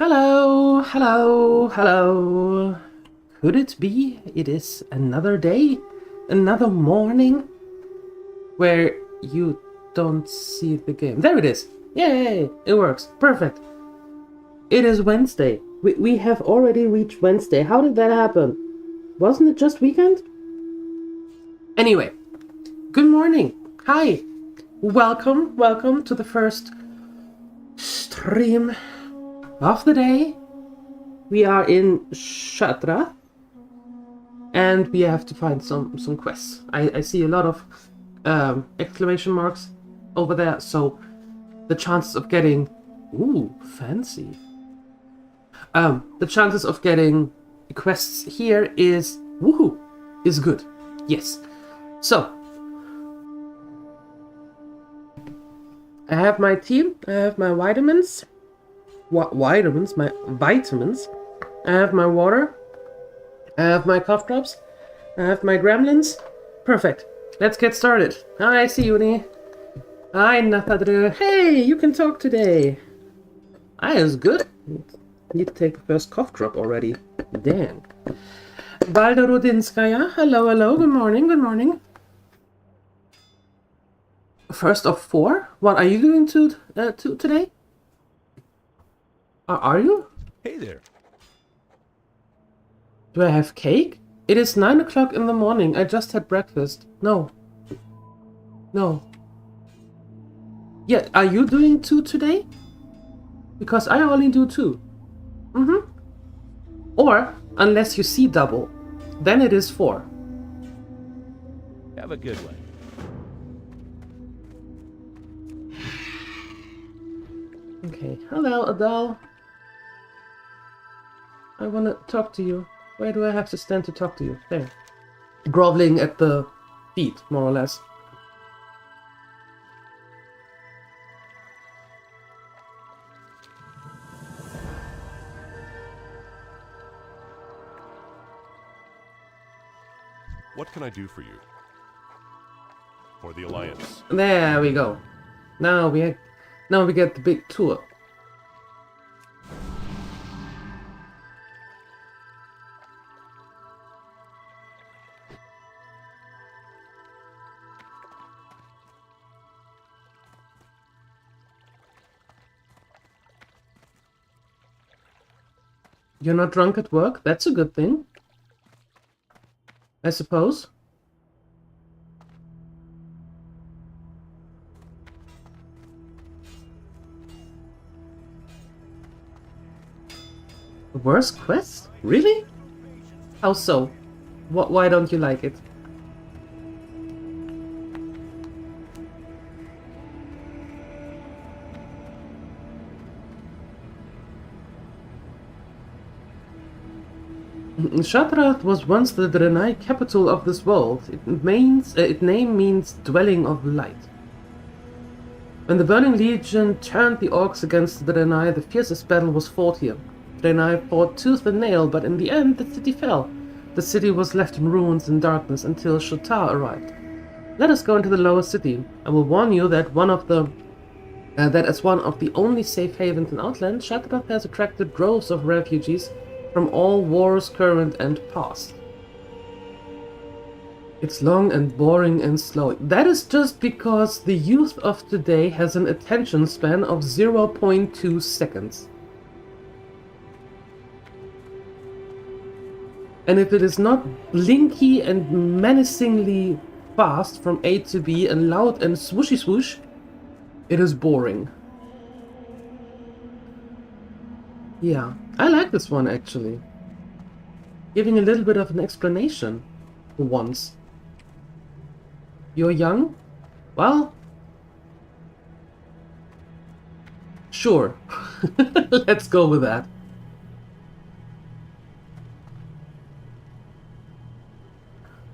Hello, hello, hello. Could it be it is another day, another morning where you don't see the game? There it is. Yay, it works. Perfect. It is Wednesday. We have already reached Wednesday. How did that happen? Wasn't it just weekend? Anyway, good morning. Hi. Welcome to the first stream of the day. We are in Shatra, and we have to find some quests. I see a lot of exclamation marks over there, so the chances of getting fancy. The chances of getting quests here is good. Yes. So I have my tea, I have my vitamins. My vitamins. I have my water. I have my cough drops. I have my gremlins. Perfect. Let's get started. Hi, Siuni. Hi, Nathadru. Hey, you can talk today. Hi, is good. Need to take the first cough drop already. Dang. Valdorodinskaya. Hello. Good morning. First of 4? What are you doing today? Are you? Hey there. Do I have cake? It is 9 o'clock in the morning. I just had breakfast. No. Yeah, are you doing 2 today? Because I only do 2. Or, unless you see double, then it is 4. Have a good one. Okay. Hello, Adele. I want to talk to you. Where do I have to stand to talk to you? There. Groveling at the feet, more or less. What can I do for you? For the Alliance? There we go. Now we get the big tour. You're not drunk at work? That's a good thing, I suppose. The worst quest? Really? How so? Why don't you like it? Shatrath was once the Draenei capital of this world. Its name means dwelling of light. When the Burning Legion turned the orcs against the Draenei, the fiercest battle was fought here. Draenei fought tooth and nail, but in the end the city fell. The city was left in ruins and darkness until Shotar arrived. Let us go into the lower city. I will warn you that that as one of the only safe havens in Outland, Shatrath has attracted droves of refugees from all wars current and past. It's long and boring and slow. That is just because the youth of today has an attention span of 0.2 seconds. And if it is not blinky and menacingly fast from A to B and loud and swooshy swoosh, it is boring. Yeah, I like this one actually. Giving a little bit of an explanation for once. You're young? Well, sure. Let's go with that.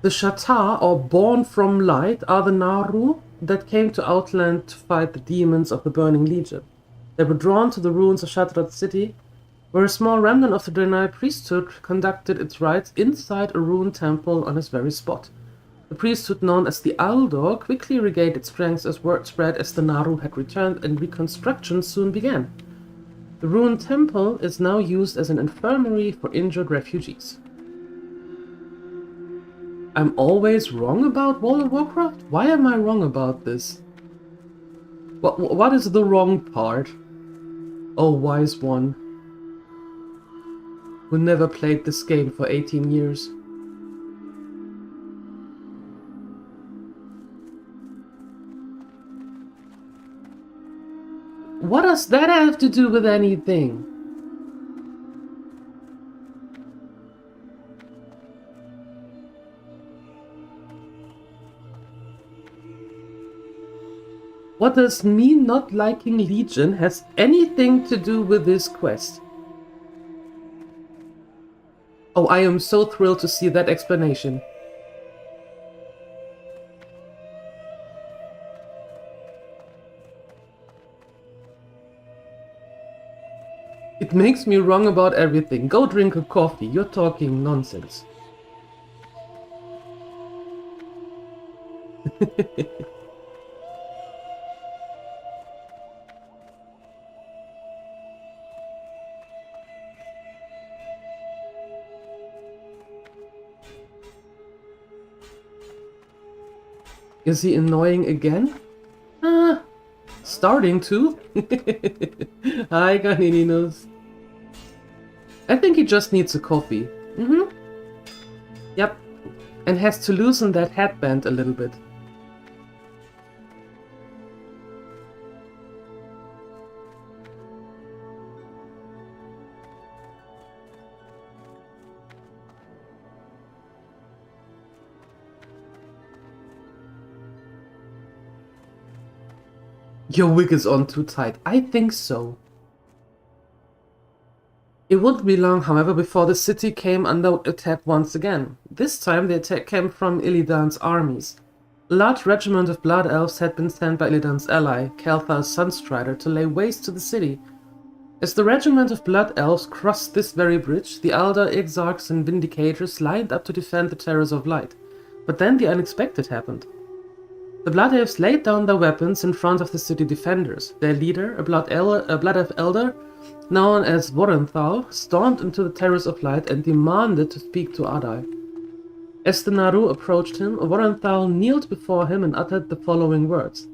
The Shatar, or Born from Light, are the Naru that came to Outland to fight the demons of the Burning Legion. They were drawn to the ruins of Shatrath city, where a small remnant of the Draenei priesthood conducted its rites inside a ruined temple on this very spot. The priesthood, known as the Aldor, quickly regained its strength as word spread as the Naru had returned and reconstruction soon began. The ruined temple is now used as an infirmary for injured refugees. I'm always wrong about World of Warcraft? Why am I wrong about this? What is the wrong part? Oh, wise one, who never played this game for 18 years. What does that have to do with anything? What does me not liking Legion has anything to do with this quest? Oh, I am so thrilled to see that explanation. It makes me wrong about everything. Go drink a coffee. You're talking nonsense. Is he annoying again? Starting to. Hi, Canininos. I think he just needs a coffee. Yep. And has to loosen that headband a little bit. Your wig is on too tight. I think so. It wouldn't be long, however, before the city came under attack once again. This time the attack came from Illidan's armies. A large regiment of blood elves had been sent by Illidan's ally, Kel'Thuz's Sunstrider, to lay waste to the city. As the regiment of blood elves crossed this very bridge, the Elder, Exarchs and Vindicators lined up to defend the Terrors of Light. But then the unexpected happened. The Blood Elves laid down their weapons in front of the city defenders. Their leader, a Blood Elf Elder, known as Vorenthal, stormed into the Terrace of Light and demanded to speak to Adai. As the Naru approached him, Vorenthal kneeled before him and uttered the following words.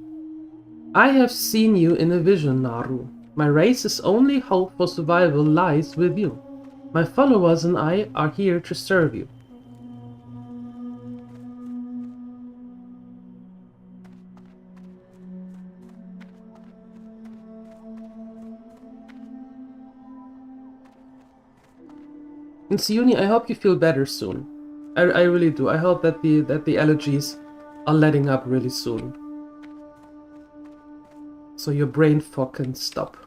I have seen you in a vision, Naru. My race's only hope for survival lies with you. My followers and I are here to serve you. And Siuni, I hope you feel better soon. I really do. I hope that the allergies are letting up really soon. So your brain fog can stop.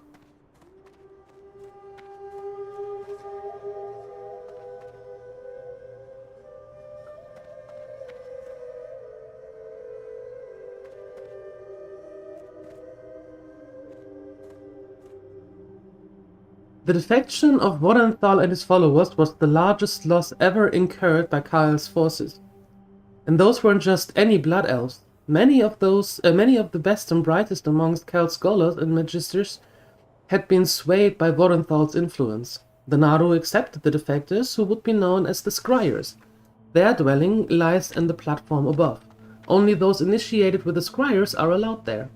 The defection of Vorenthal and his followers was the largest loss ever incurred by Kyle's forces. And those weren't just any blood elves. Many of the best and brightest amongst Kel's scholars and magisters had been swayed by Vorenthal's influence. The Naru accepted the defectors, who would be known as the Scryers. Their dwelling lies in the platform above. Only those initiated with the Scryers are allowed there.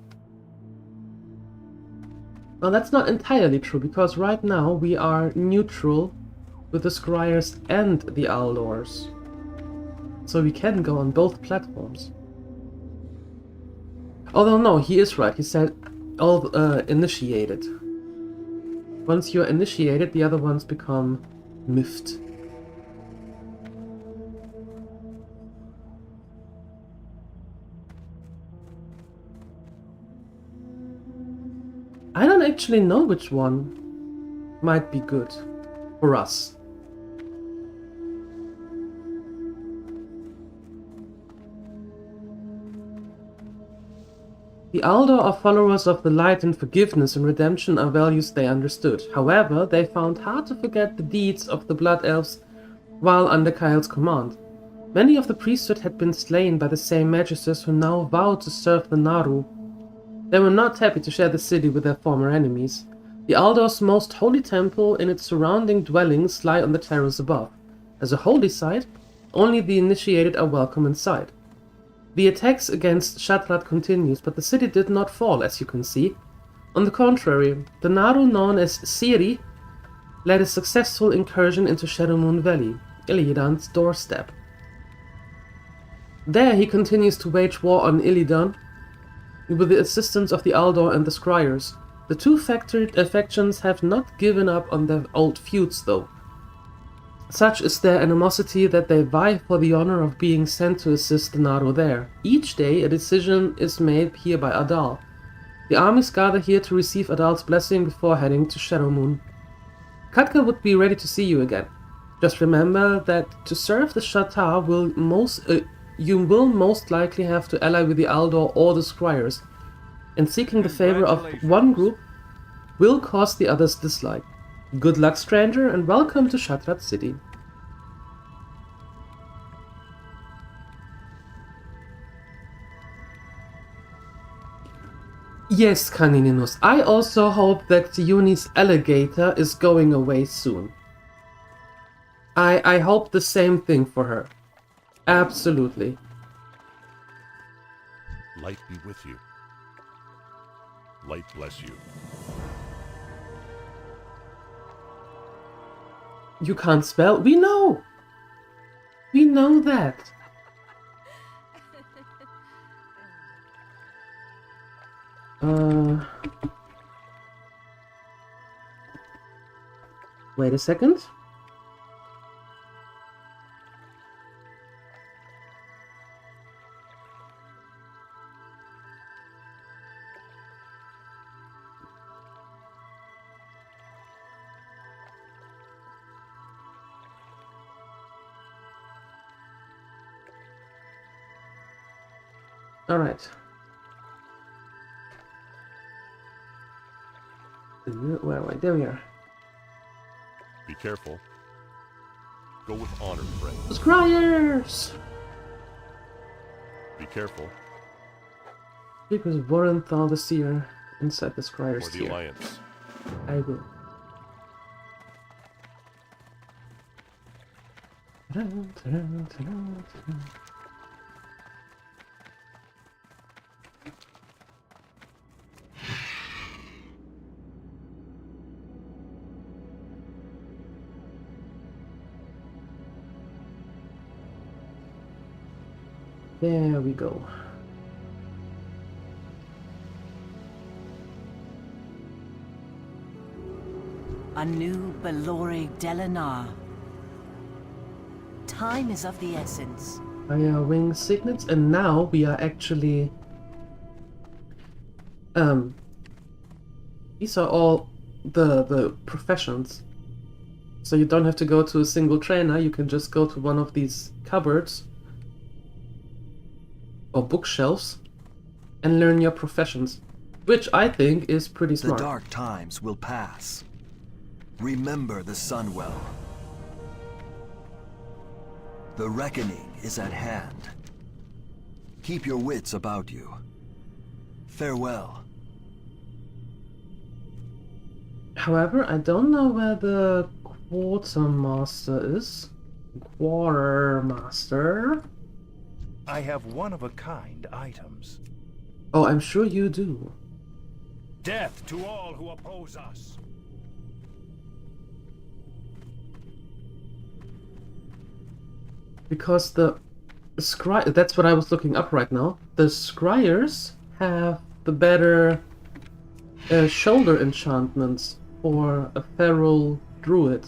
Well, that's not entirely true, because right now we are neutral with the Scryers and the Aldors. So we can go on both platforms. Although no, he is right, he said all initiated. Once you're initiated, the other ones become miffed. I don't actually know which one might be good for us. The Aldor are followers of the light, and forgiveness and redemption are values they understood. However, they found hard to forget the deeds of the Blood Elves while under Kyle's command. Many of the priesthood had been slain by the same magisters who now vowed to serve the Naru. They were not happy to share the city with their former enemies. The Aldor's most holy temple and its surrounding dwellings lie on the terrace above. As a holy site, only the initiated are welcome inside. The attacks against Shatrat continues, but the city did not fall, as you can see. On the contrary, the Naru known as Siri led a successful incursion into Shadowmoon Valley, Illidan's doorstep. There he continues to wage war on Illidan with the assistance of the Aldor and the Scryers. The two factions have not given up on their old feuds, though. Such is their animosity that they vie for the honor of being sent to assist the Naru there. Each day a decision is made here by Adal. The armies gather here to receive Adal's blessing before heading to Shadowmoon. Katka would be ready to see you again. Just remember that to serve the Shatar you will most likely have to ally with the Aldor or the Scryers, and seeking the favor of one group will cause the others dislike. Good luck, stranger, and welcome to Shatrat City. Yes, Canininus, I also hope that Uni's alligator is going away soon. I hope the same thing for her. Absolutely. Light be with you. Light bless you. You can't spell? We know! We know that. Wait a second. All right. Where am I? There we are. Be careful. Go with honor, friend. Scryers! Be careful. Because Vorenthal the Seer inside the Scryers For the tier. Alliance. I will. There we go. A new Belore Delinar. Time is of the essence. Fire wing signets, and now we are actually these are all the professions. So you don't have to go to a single trainer, you can just go to one of these cupboards or bookshelves and learn your professions, which I think is pretty smart. The dark times will pass. Remember the sun well. The reckoning is at hand. Keep your wits about you. Farewell. However, I don't know where the quartermaster is. Quartermaster? I have one-of-a-kind items. Oh, I'm sure you do. Death to all who oppose us. Because the that's what I was looking up right now. The Scryers have the better shoulder enchantments for a feral druid.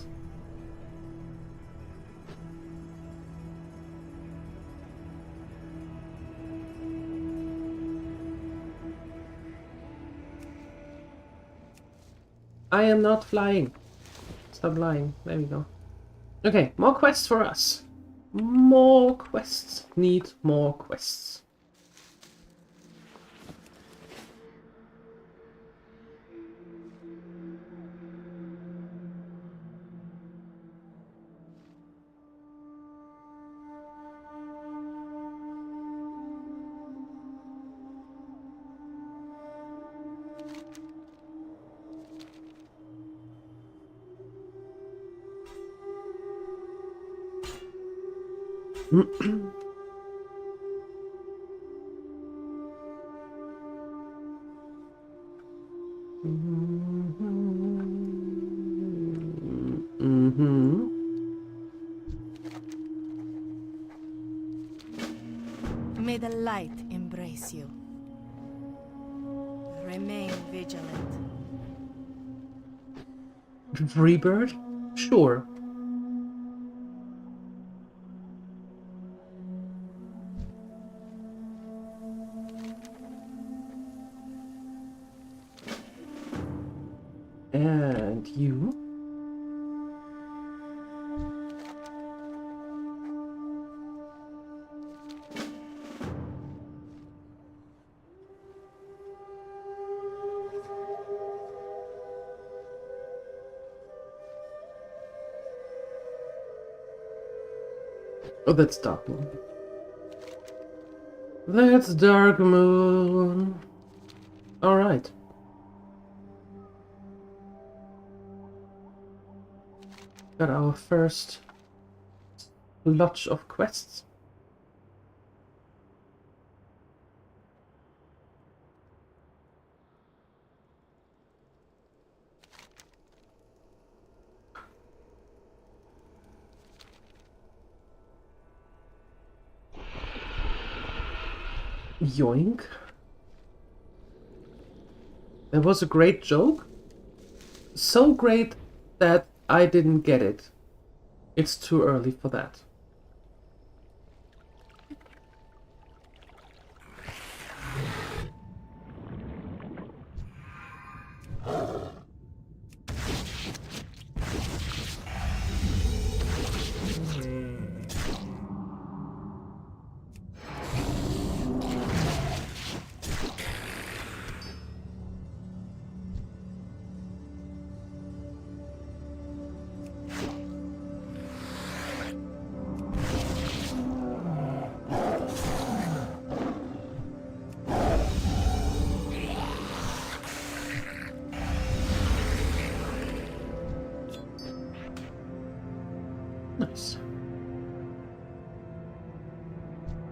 I am not flying. Stop lying. There we go. Okay, more quests for us. More quests. Need more quests. Mm-hmm. May the light embrace you. Remain vigilant. Rebirth? Sure. And you? Oh, that's Dark Moon. That's Dark Moon. Alright. Got our first lodge of quests. Yoink. That was a great joke. So great that I didn't get it. It's too early for that. Nice.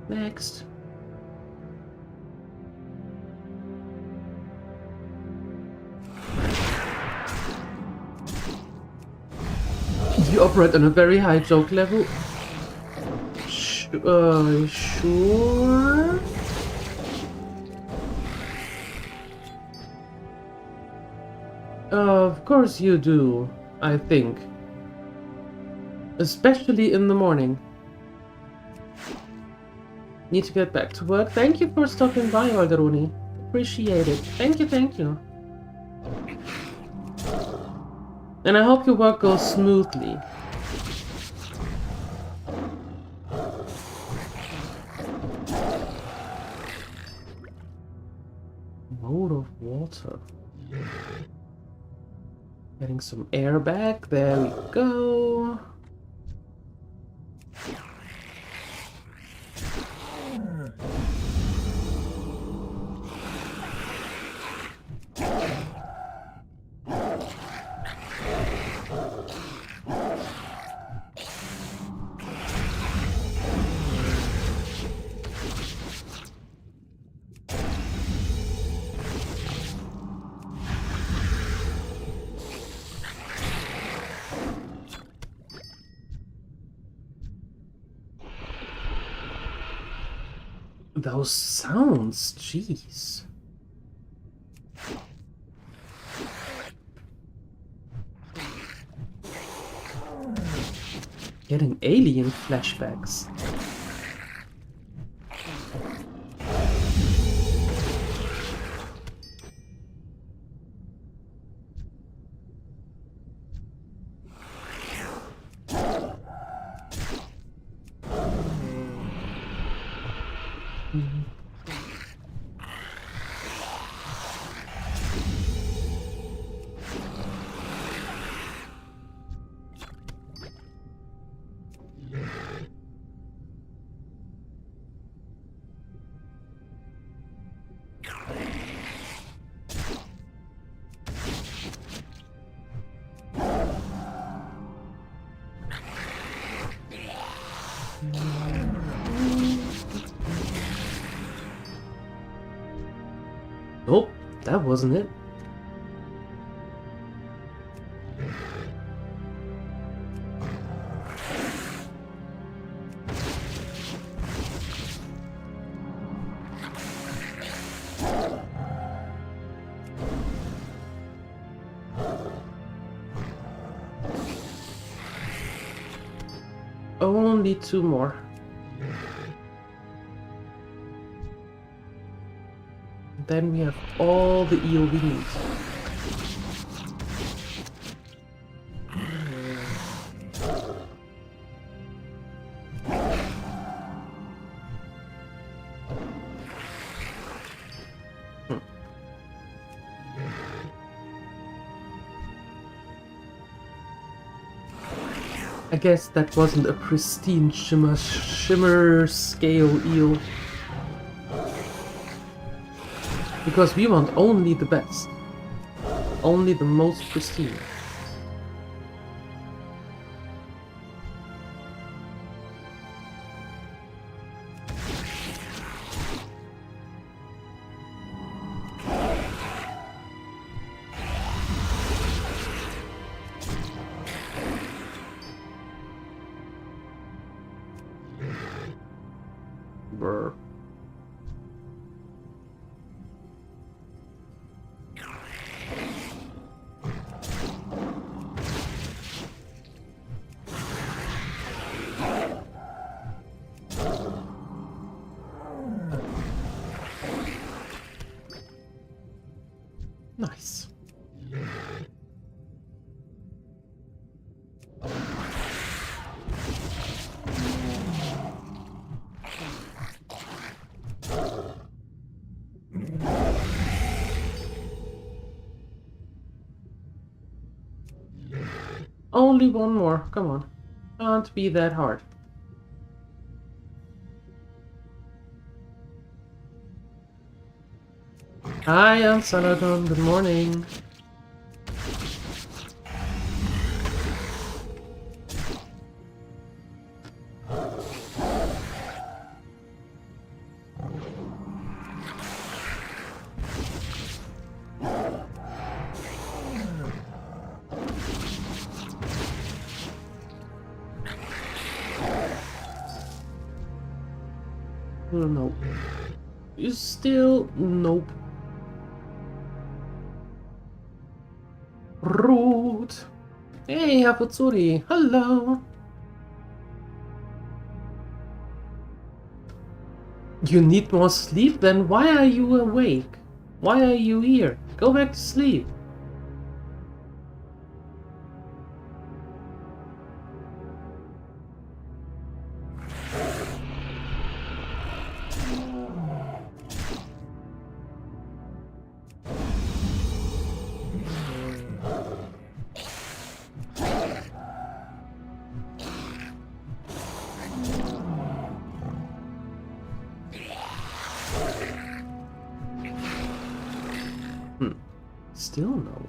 Next. You operate on a very high joke level. Sure. Of course you do, I think. Especially in the morning. Need to get back to work. Thank you for stopping by, Alderoni. Appreciate it. Thank you, thank you. And I hope your work goes smoothly. World of Water. Getting some air back. There we go. Those sounds, jeez. Getting alien flashbacks. That wasn't it. Only 2 more. Then we have all the eel we need. I guess that wasn't a pristine shimmer scale eel. Because we want only the best. Only the most pristine. Brr. Nice. Only 1 more. Come on. Can't be that hard. Hi, I'm Salagon. Good morning. Nope. You still nope. Rude. Hey, Hafutsuri. Hello. You need more sleep? Then why are you awake? Why are you here? Go back to sleep. Still no.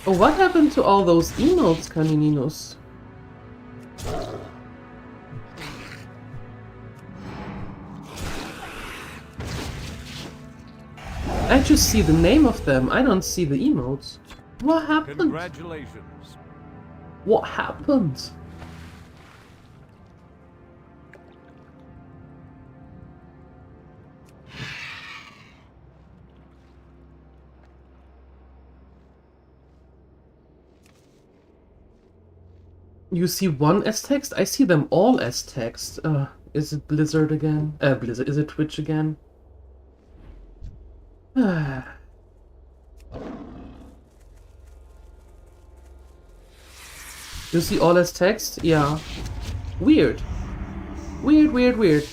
Oh, what happened to all those emotes, Canininos? I just see the name of them, I don't see the emotes. What happened? Congratulations. What happened? You see one as text? I see them all as text. Is it Blizzard again? Blizzard, is it Twitch again? You see all as text? Yeah. Weird. Weird, weird, weird.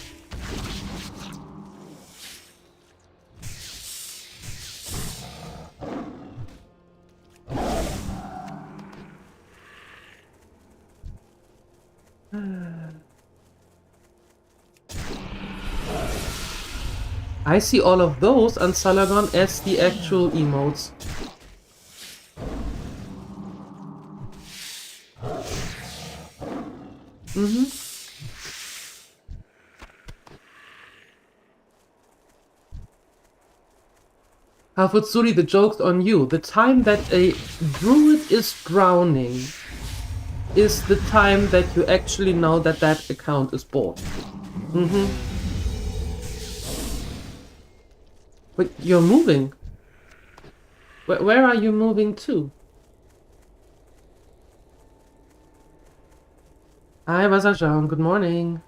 I see all of those and Salagon as the actual emotes. Hafutsuri, the joke's on you. The time that a druid is drowning is the time that you actually know that that account is bought. But you're moving. Where are you moving to? Hi, Wasajan. Good morning.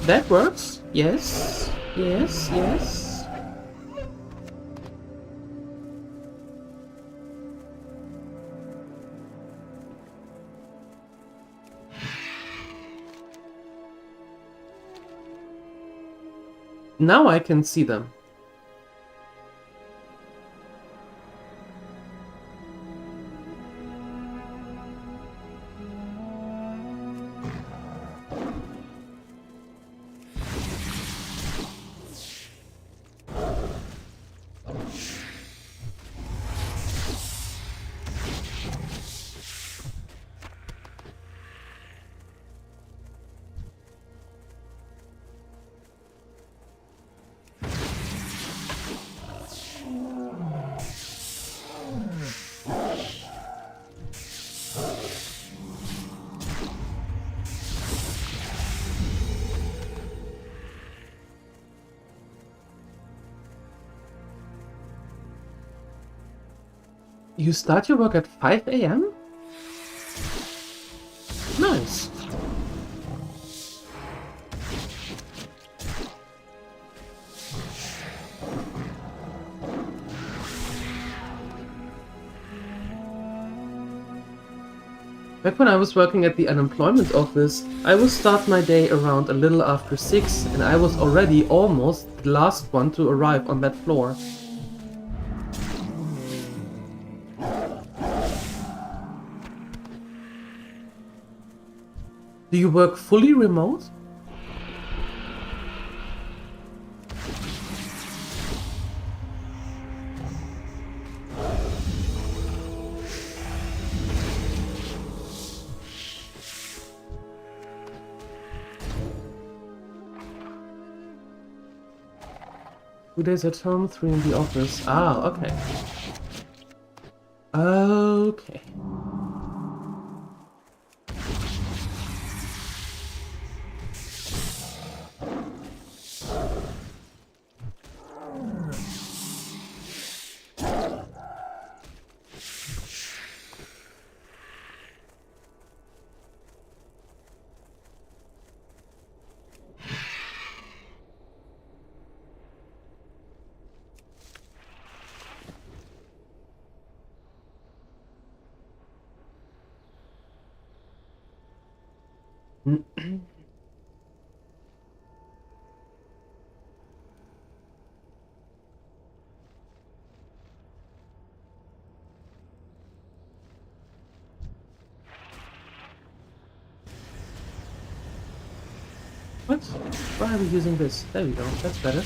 That works. Yes. Yes, yes. Now I can see them. You start your work at 5 a.m.? Nice. Back when I was working at the unemployment office, I would start my day around a little after 6, and I was already almost the last one to arrive on that floor. Do you work fully remote? Two days at home, 3 in the office. Ah, okay. Okay. What? Why are we using this? There we go, that's better.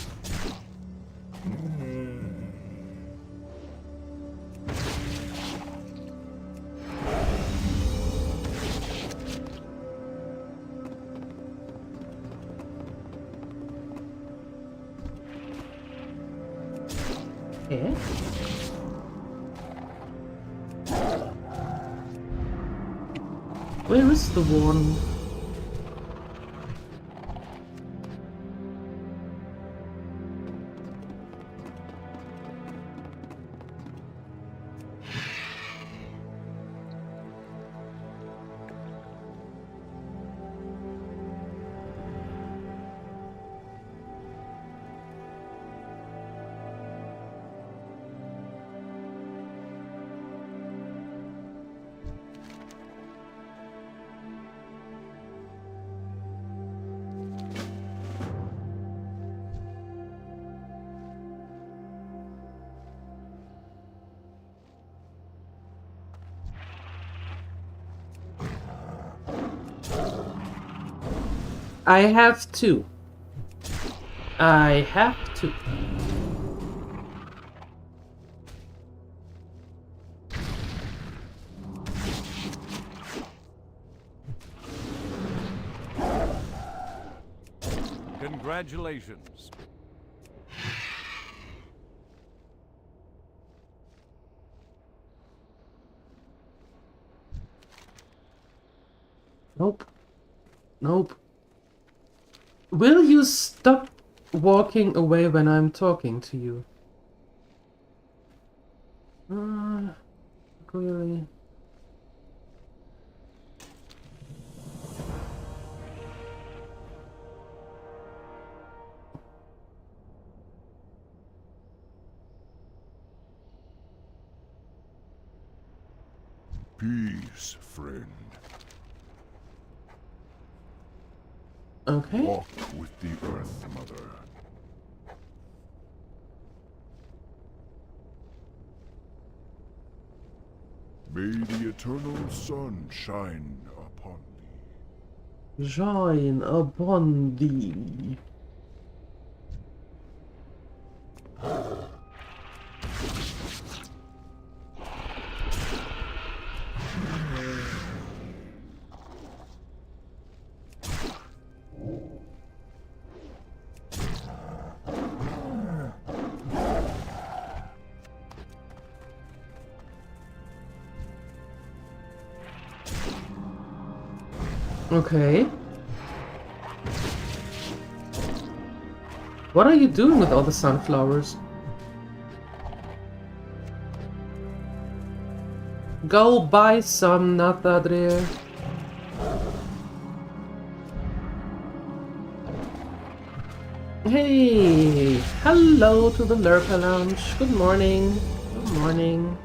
Okay. Where is the one? I have to. I have to. Congratulations. Nope. Nope. Will you stop walking away when I'm talking to you? Really? Peace, friend. Okay. Walk with the Earth Mother. May the eternal sun shine upon thee. Shine upon thee. Okay. What are you doing with all the sunflowers? Go buy some, Natadre. Hey! Hello to the Lurker Lounge. Good morning. Good morning.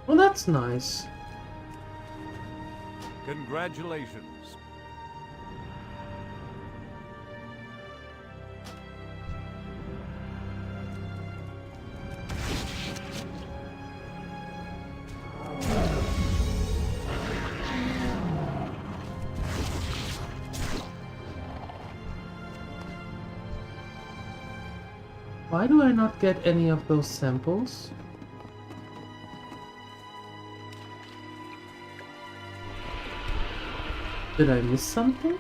Well, that's nice. Congratulations. Why do I not get any of those samples? Did I miss something?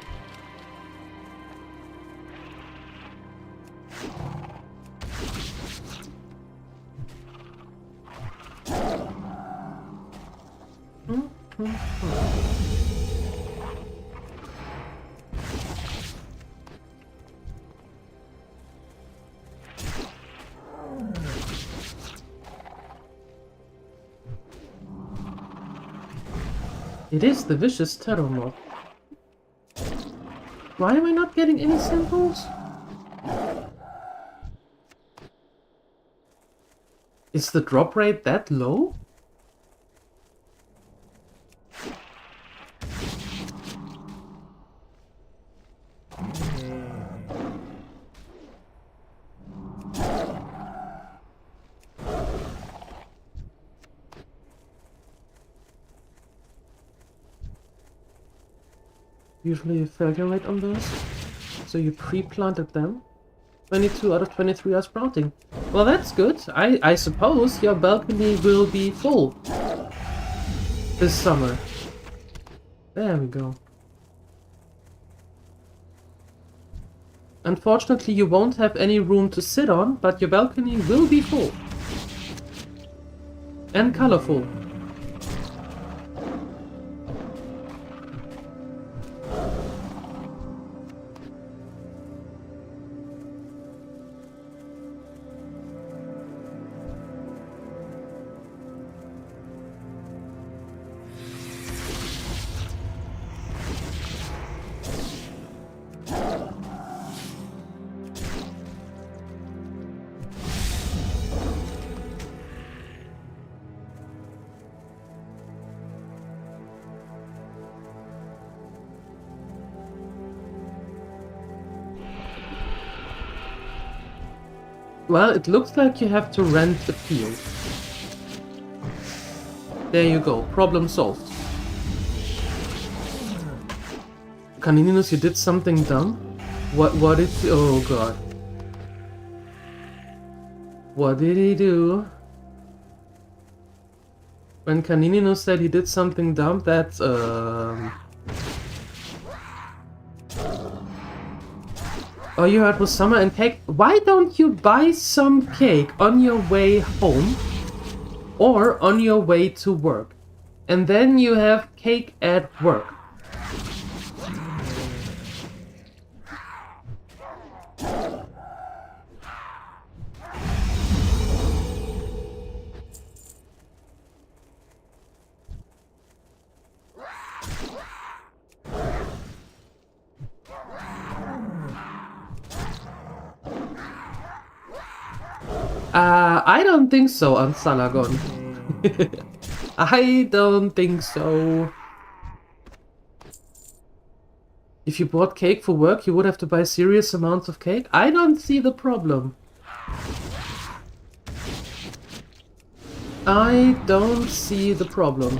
It is the vicious terror mob. Why am I not getting any samples? Is the drop rate that low? Usually a failure rate on those. So you pre-planted them. 22 out of 23 are sprouting. Well, that's good. I suppose your balcony will be full this summer. There we go. Unfortunately, you won't have any room to sit on, but your balcony will be full. And colorful. Well, it looks like you have to rent the field. There you go. Problem solved. Canininus, you did something dumb? What did you... Oh god. What did he do? When Canininus said he did something dumb, that's all you heard was summer and cake. Why don't you buy some cake on your way home or on your way to work? And then you have cake at work. I don't think so, Ansalagon. I don't think so. If you bought cake for work, you would have to buy serious amounts of cake? I don't see the problem. I don't see the problem.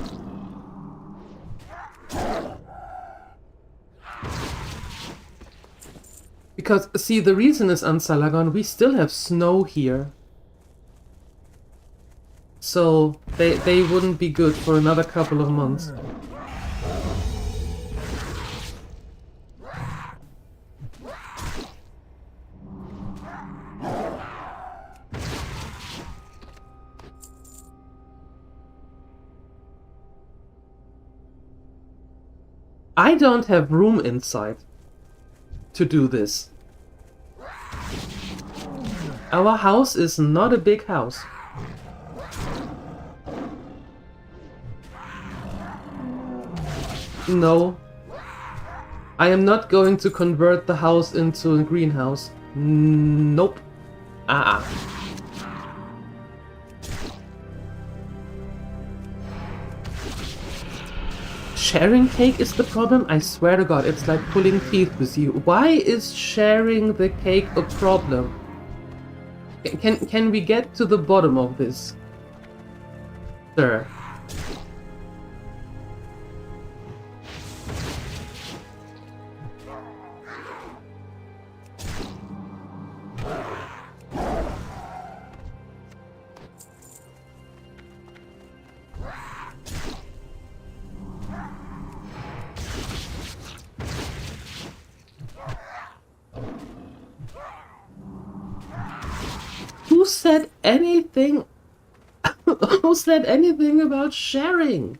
Because, see, the reason is, Ansalagon, we still have snow here. So, they wouldn't be good for another couple of months. I don't have room inside to do this. Our house is not a big house. No. I am not going to convert the house into a greenhouse. Nope. Sharing cake is the problem? I swear to god, it's like pulling teeth with you. Why is sharing the cake a problem? Can we get to the bottom of this, sir? Who said anything? Who said anything about sharing?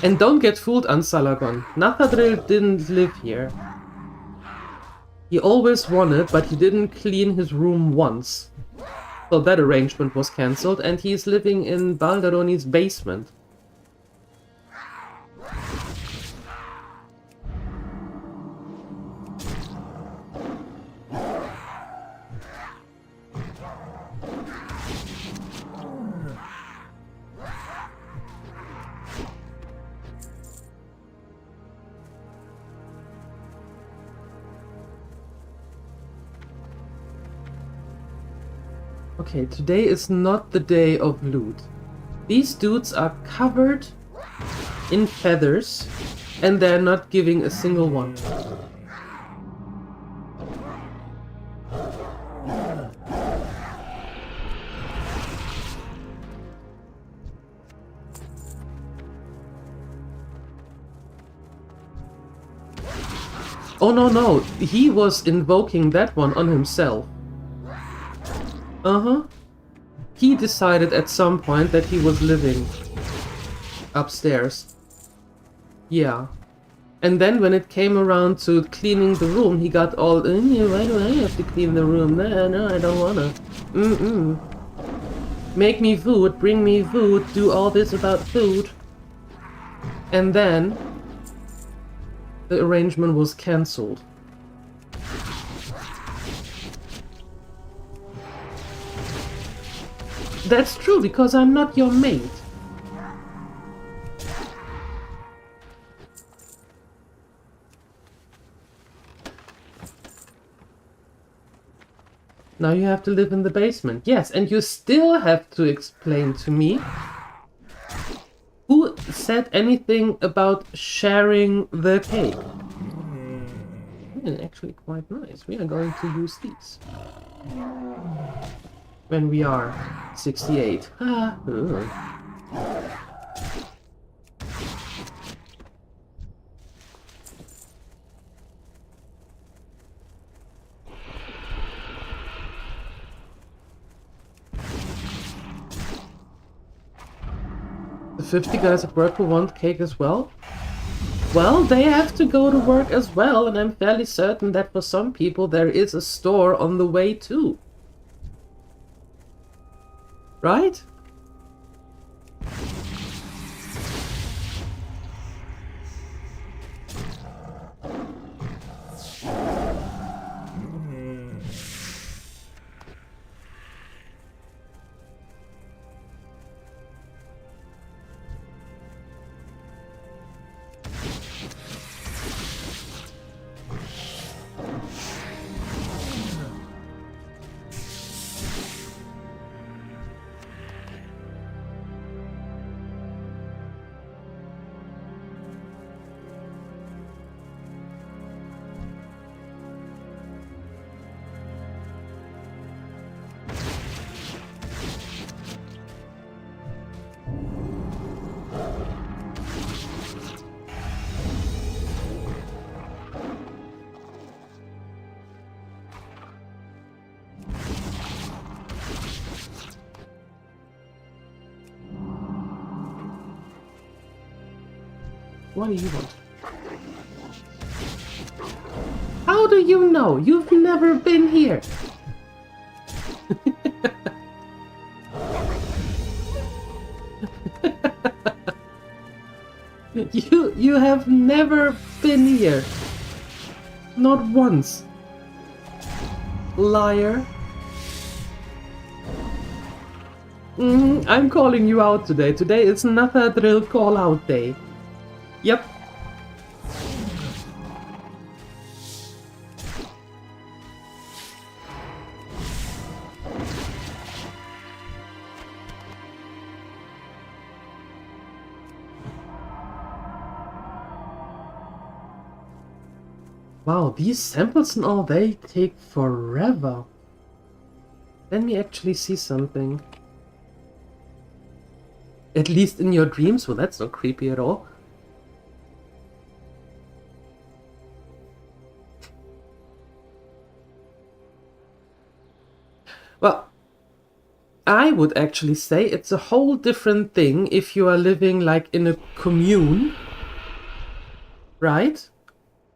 And don't get fooled, Ansalagon. Nathadrill didn't live here. He always wanted, but he didn't clean his room once. So that arrangement was cancelled, and he's living in Baldaroni's basement. Okay, today is not the day of loot. These dudes are covered in feathers, and they're not giving a single one. Oh no, he was invoking that one on himself. Uh-huh. He decided at some point that he was living upstairs. Yeah. And then when it came around to cleaning the room, he got all, why do I have to clean the room? No, I don't wanna. Make me food, bring me food, do all this about food. And then the arrangement was cancelled. That's true, because I'm not your mate. Now you have to live in the basement. Yes, and you still have to explain to me who said anything about sharing the cake. Actually quite nice. We are going to use these when we are 68. Ah, The 50 guys at work who want cake as well? Well, they have to go to work as well, and I'm fairly certain that for some people there is a store on the way too. Right? What do you want? How do you know? You've never been here. You have never been here. Not once. Liar. I'm calling you out today. Today is another drill call out day. Yep. Wow, these samples and all, they take forever. Let me actually see something. At least in your dreams? Well, that's not creepy at all. Well, I would actually say it's a whole different thing if you are living like in a commune, right?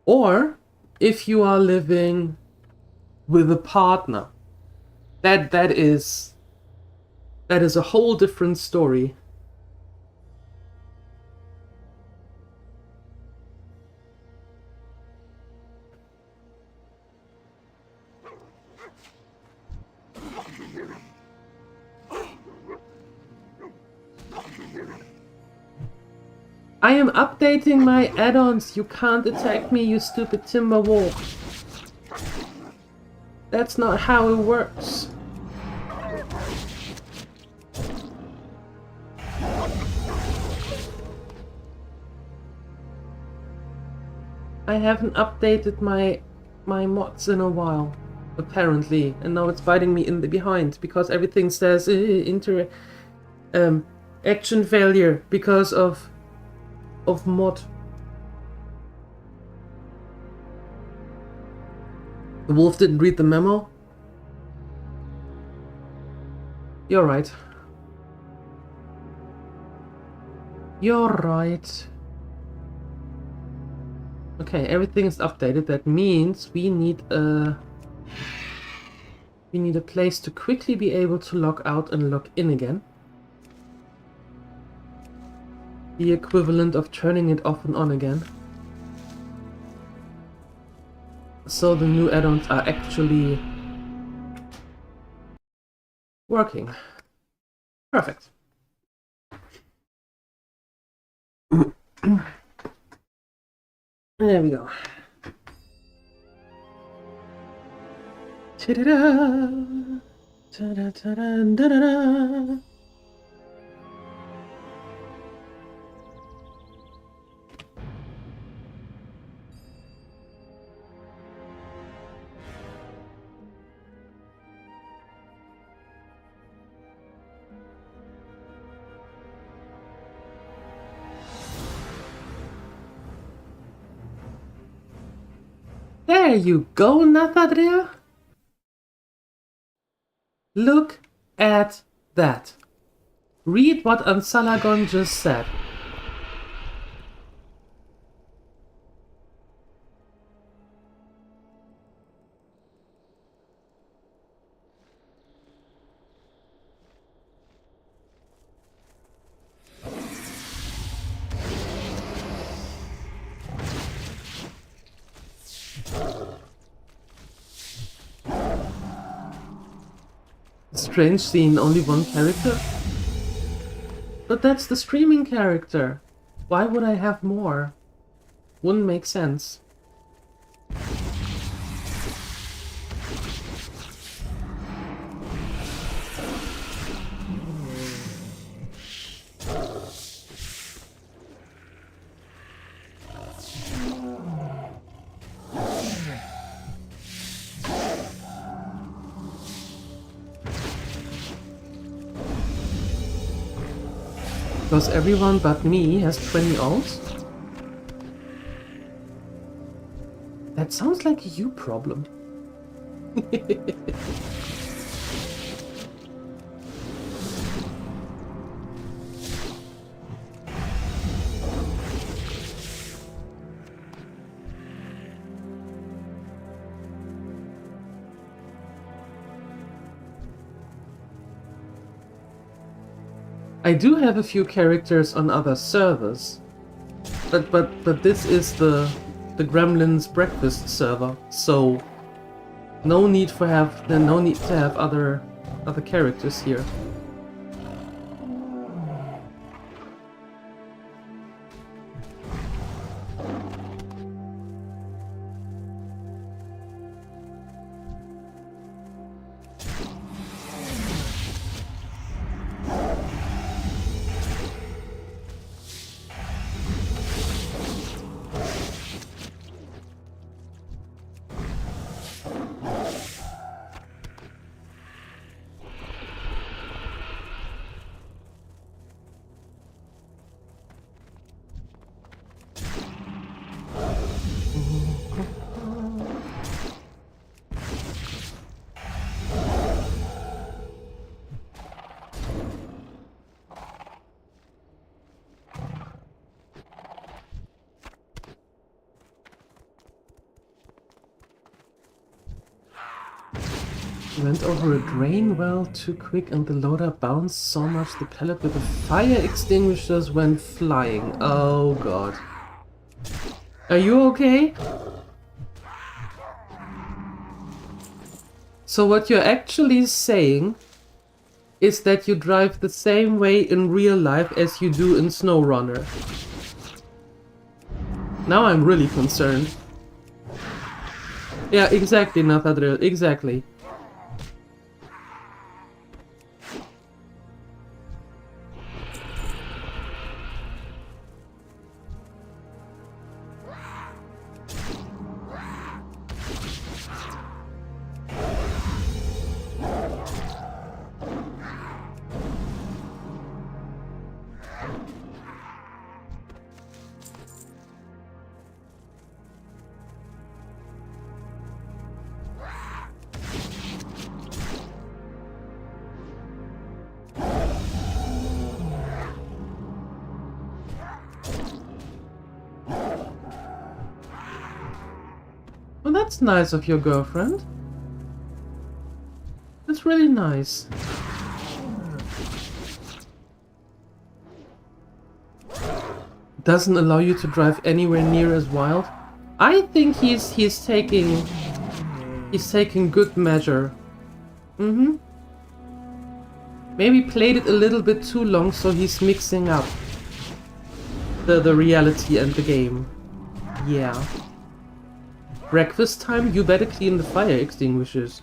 Or if you are living with a partner. That is a whole different story. I am updating my add-ons. You can't attack me, you stupid timber wolf. That's not how it works. I haven't updated my mods in a while, apparently, and now it's biting me in the behind because everything says action failure because of mod. The wolf didn't read the memo? You're right. You're right. Okay, everything is updated. That means we need a place to quickly be able to log out and log in again. The equivalent of turning it off and on again. So the new add-ons are actually working. Perfect. There we go. Ta-da-da. Ta-da-da-da-da-da-da. There you go, Nathadria. Look at that. Read what Ansalagon just said. Strange seeing only one character. But that's the streaming character. Why would I have more? Wouldn't make sense. Because everyone but me has 20 ults? That sounds like a you problem. I do have a few characters on other servers, but this is the Gremlins breakfast server, so no need to have other characters here. Went over a drain well too quick and the loader bounced so much the pellet with the fire extinguishers went flying. Oh god. Are you okay? So what you're actually saying is that you drive the same way in real life as you do in SnowRunner. Now I'm really concerned. Yeah, exactly, Nathadriel, exactly. Well, that's nice of your girlfriend. That's really nice. Doesn't allow you to drive anywhere near as wild. I think he's taking good measure. Maybe played it a little bit too long, so he's mixing up the reality and the game. Yeah. Breakfast time, you better clean the fire extinguishers.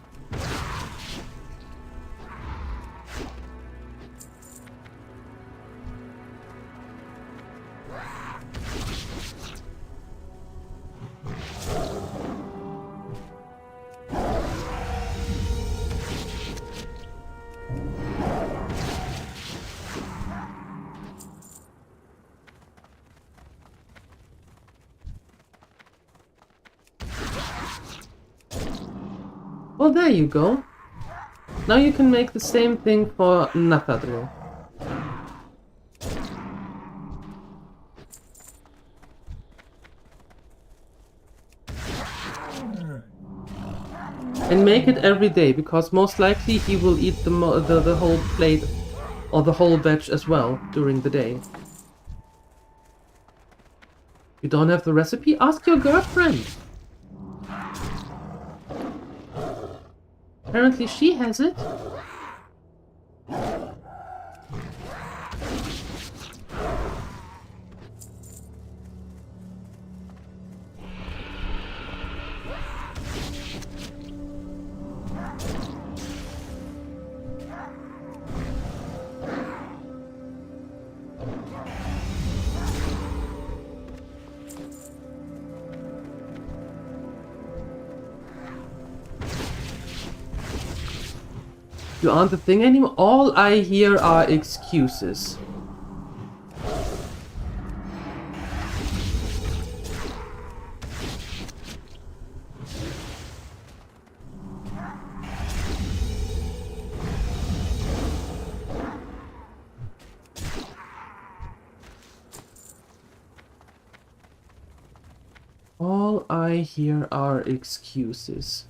Well, there you go. Now you can make the same thing for Nathadril. And make it every day, because most likely he will eat the whole plate or the whole batch as well during the day. You don't have the recipe? Ask your girlfriend! Apparently she has it. You aren't the thing anymore? All I hear are excuses. All I hear are excuses.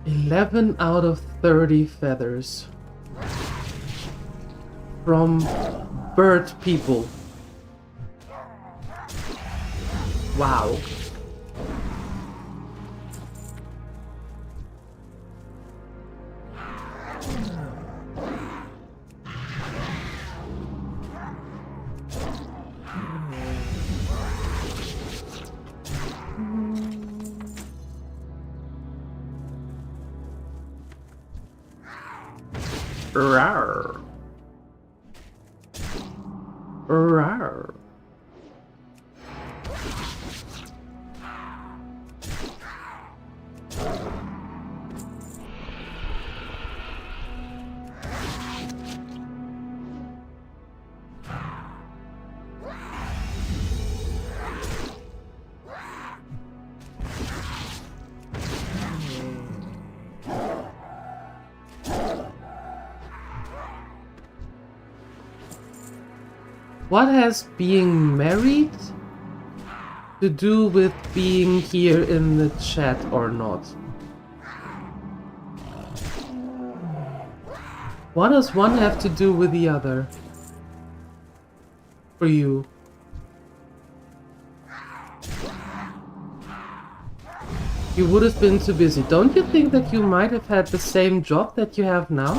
"11 out of 30 feathers from bird people." Wow. Rawr. Rawr. What has being married to do with being here in the chat or not? What does one have to do with the other? For you. You would have been too busy. Don't you think that you might have had the same job that you have now?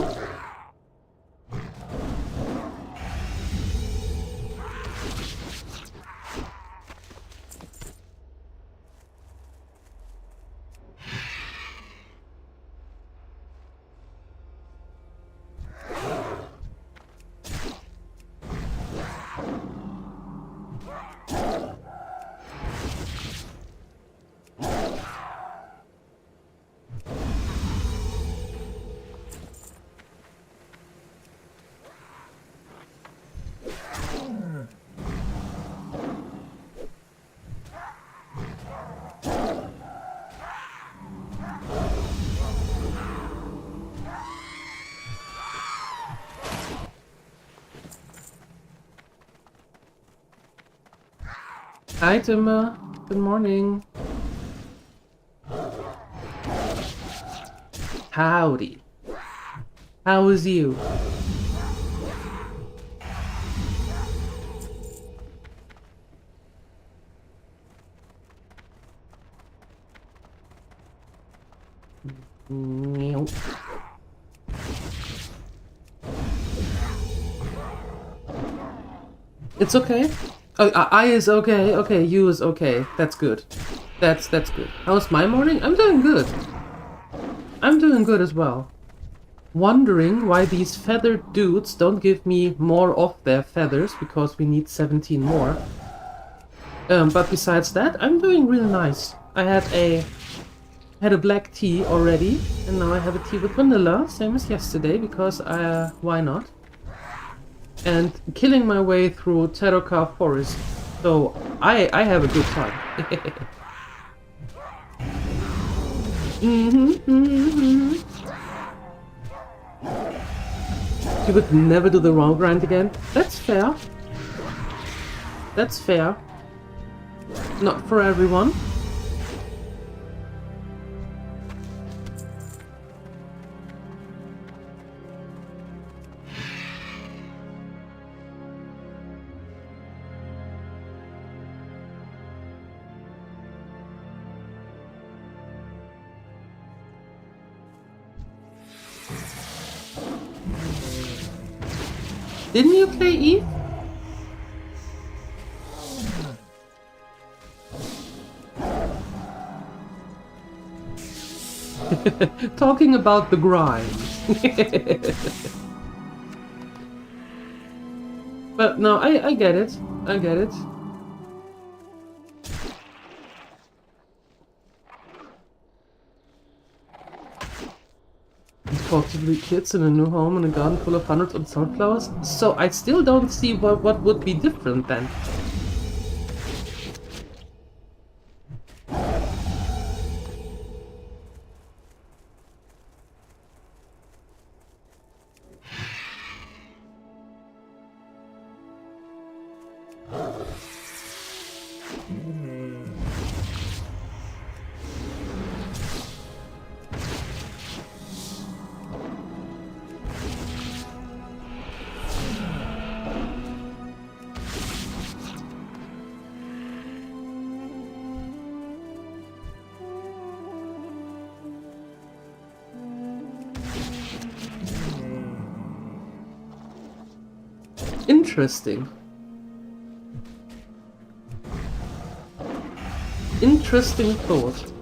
Hi, Timma. Good morning. Howdy. How is you? It's okay. Oh, I is okay. Okay, you is okay. That's good. That's good. How's my morning? I'm doing good. I'm doing good as well. Wondering why these feathered dudes don't give me more of their feathers, because we need 17 more. But besides that, I'm doing really nice. I had a black tea already, and now I have a tea with vanilla, same as yesterday, because why not? And killing my way through Terrorcar Forest, so I have a good time. You would never do the wrong grind again? That's fair. That's fair. Not for everyone. Didn't you play Eve? Talking about the grind. But no, I get it. I get it. Talk to the kids in a new home in a garden full of hundreds of sunflowers. So I still don't see what would be different then. Interesting. Interesting thought.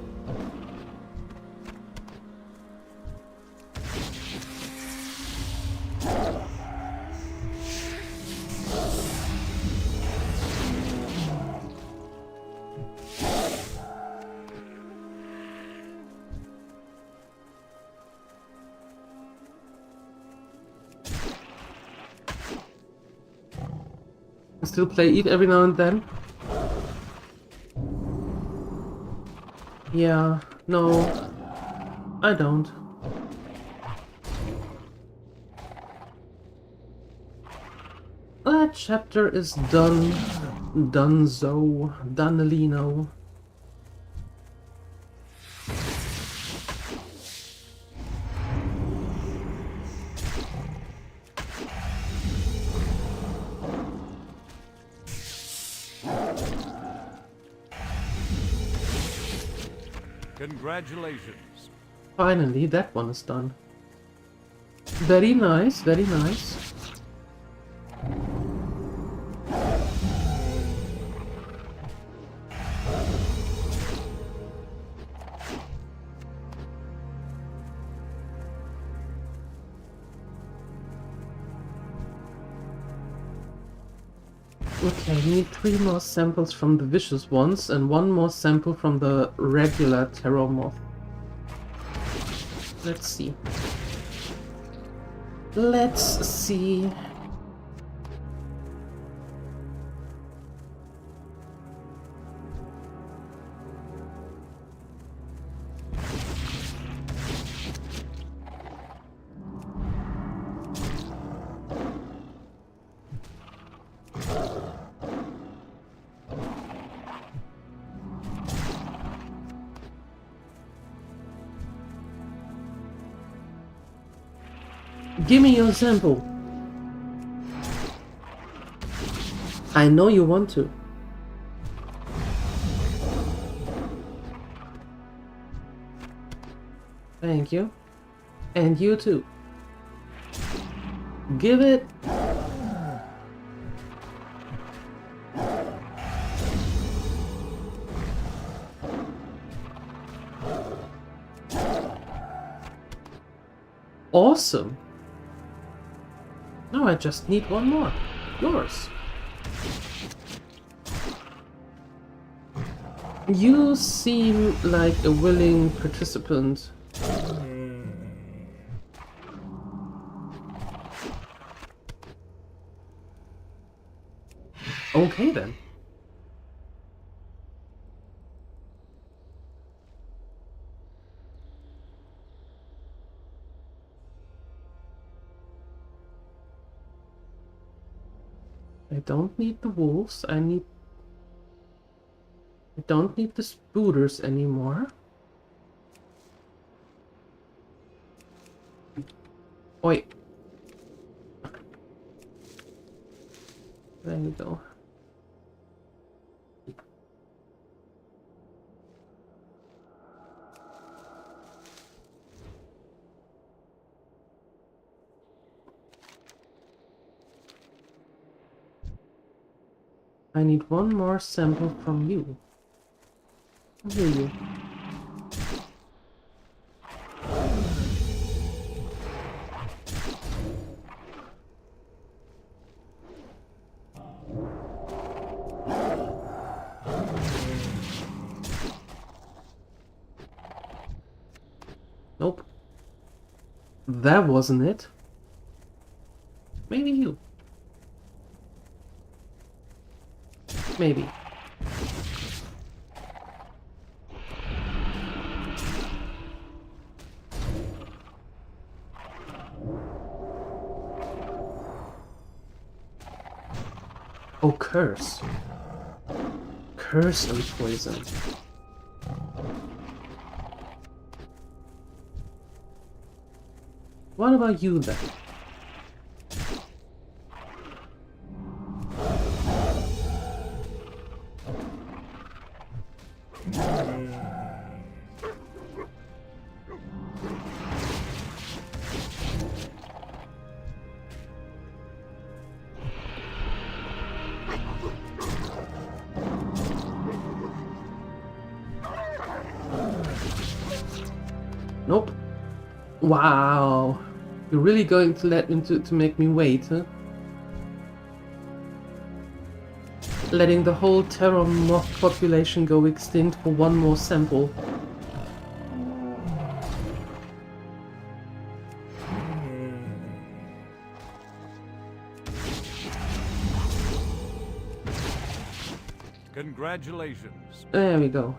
I still play Eve every now and then. Yeah, no, I don't. That chapter is done. Donezo. Donalino. Congratulations. Finally, that one is done. Very nice, very nice. Okay, I need 3 more samples from the vicious ones and 1 more sample from the regular terror moth. Let's see. Let's see. Give me your sample. I know you want to. Thank you. And you too. Give it. Awesome. Now I just need one more. Yours. You seem like a willing participant. Okay then. I don't need the wolves, I don't need the spooters anymore. Oi. There you go. I need one more sample from you. Where are you? Nope. That wasn't it. Maybe you. Maybe. Oh, curse. Curse and poison. What about you then? Nope. Wow. You're really going to let me to make me wait, huh? Letting the whole Tauren MoP population go extinct for one more sample. Congratulations. There we go.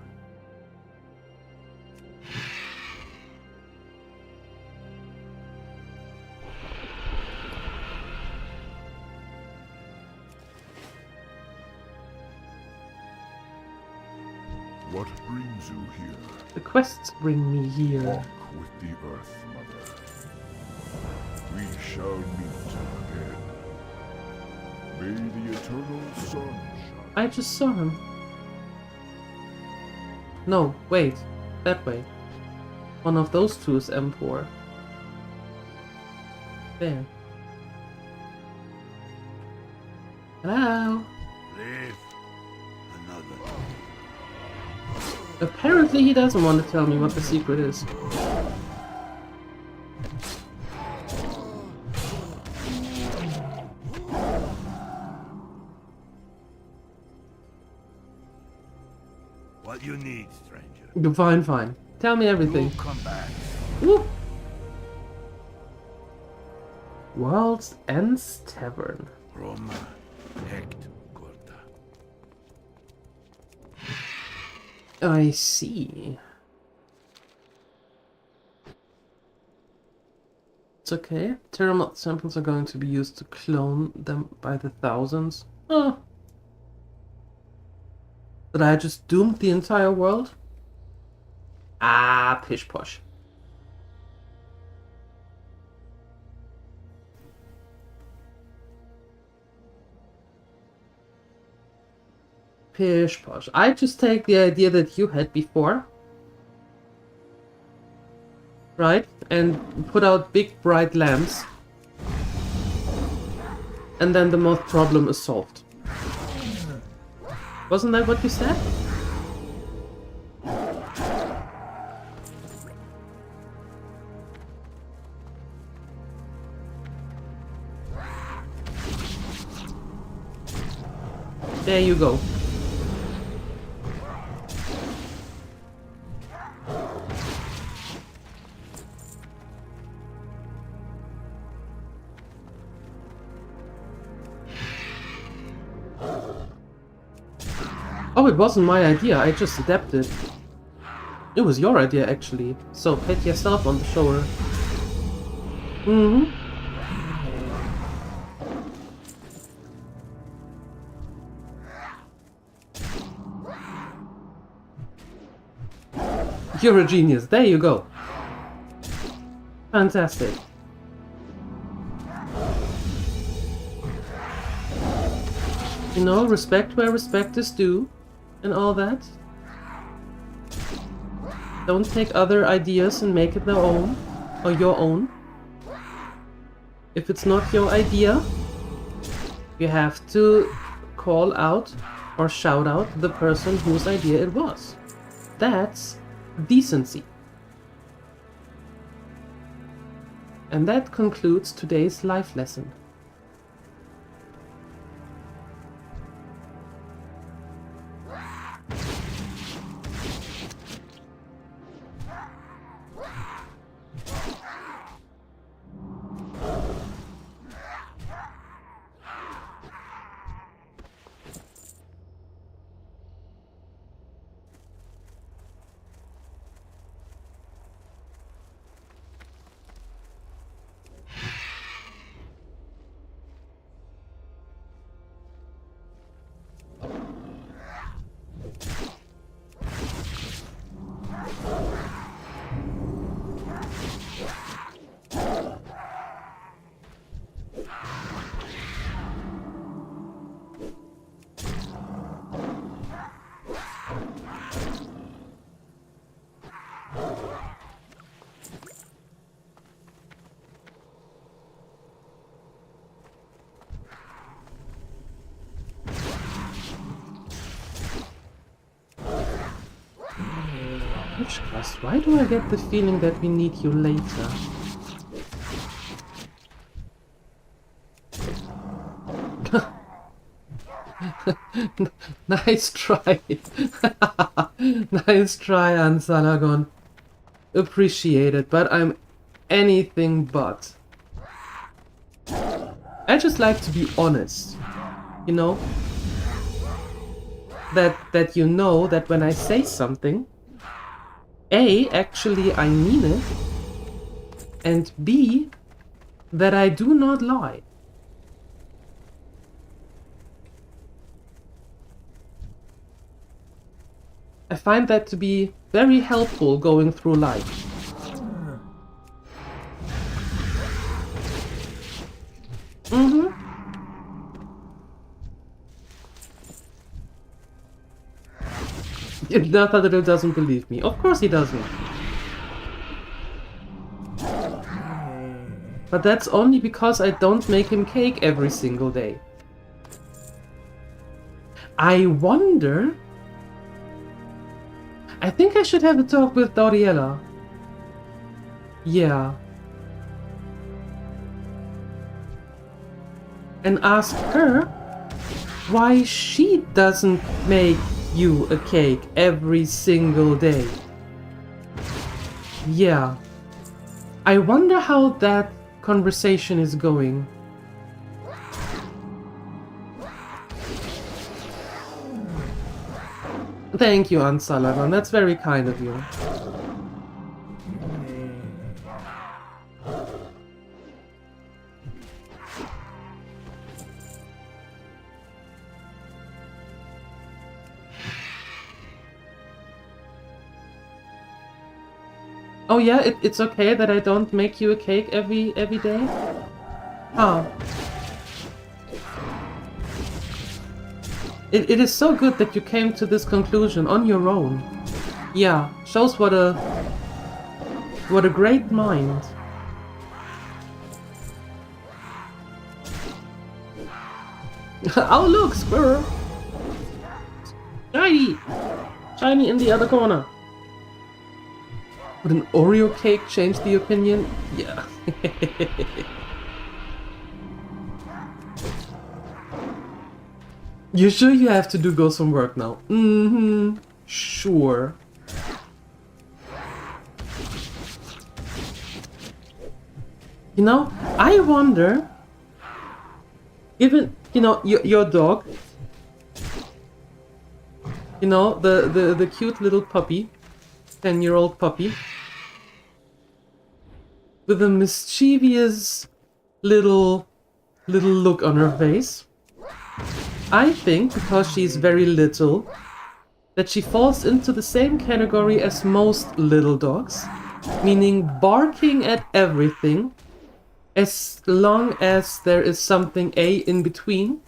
What brings you here? The quests bring me here. Walk with the Earth Mother. We shall meet again. May the eternal sun shine. I just saw him. No, wait. That way. One of those two is M4. There. Hello? Live another. Apparently he doesn't want to tell me what the secret is. What you need, stranger? Fine, fine. Tell me everything. You'll come back. Woo! World's End's Tavern. Roma, Hect, Gorda. I see. It's okay. Terramod samples are going to be used to clone them by the thousands. Oh. Did I just doomed the entire world? Ah, pish posh. Pish posh. I just take the idea that you had before. Right? And put out big bright lamps. And then the moth problem is solved. Wasn't that what you said? There you go. Oh, it wasn't my idea, I just adapted. It was your idea, actually. So, pat yourself on the shoulder. Mm-hmm. You're a genius. There you go. Fantastic. You know, respect where respect is due and all that. Don't take other ideas and make it their own or your own. If it's not your idea, you have to call out or shout out the person whose idea it was. That's decency. And that concludes today's life lesson. Why do I get the feeling that we need you later? Nice try. Nice try, Ansalagon. Appreciate it, but I'm anything but. I just like to be honest. You know? That you know that when I say something, A, actually I mean it, and B, that I do not lie. I find that to be very helpful going through life. Mm-hmm. Nathalie doesn't believe me. Of course he doesn't. But that's only because I don't make him cake every single day. I wonder... I think I should have a talk with Doriela. Yeah. And ask her why she doesn't make you a cake every single day. Yeah. I wonder how that conversation is going. Thank you, Ansalagon. That's very kind of you. Oh yeah, it's okay that I don't make you a cake every day? Huh. It is so good that you came to this conclusion on your own. Yeah, shows what a great mind. Oh look, squirrel! Shiny! Shiny in the other corner. Would an Oreo cake change the opinion? Yeah. You sure you have to go some work now? Mm-hmm. Sure. You know, I wonder, given, you know, your dog, you know, the cute little puppy, 10-year-old puppy, with a mischievous little look on her face. I think, because she's very little, that she falls into the same category as most little dogs, meaning barking at everything, as long as there is something A in between,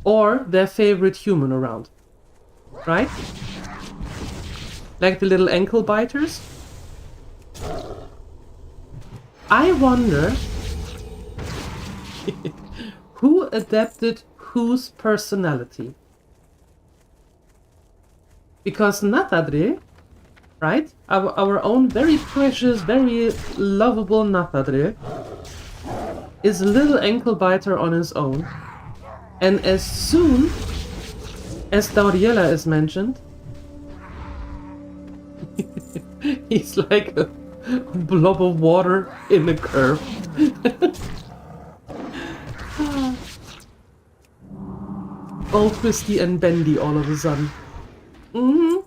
or their favorite human around. Right? Like the little ankle biters. I wonder who adapted whose personality. Because Nathadre, right? Our own very precious, very lovable Nathadre is a little ankle biter on his own. And as soon as DieLuette is mentioned, he's like a blob of water in a curve. All twisty and bendy all of a sudden. Mm-hmm.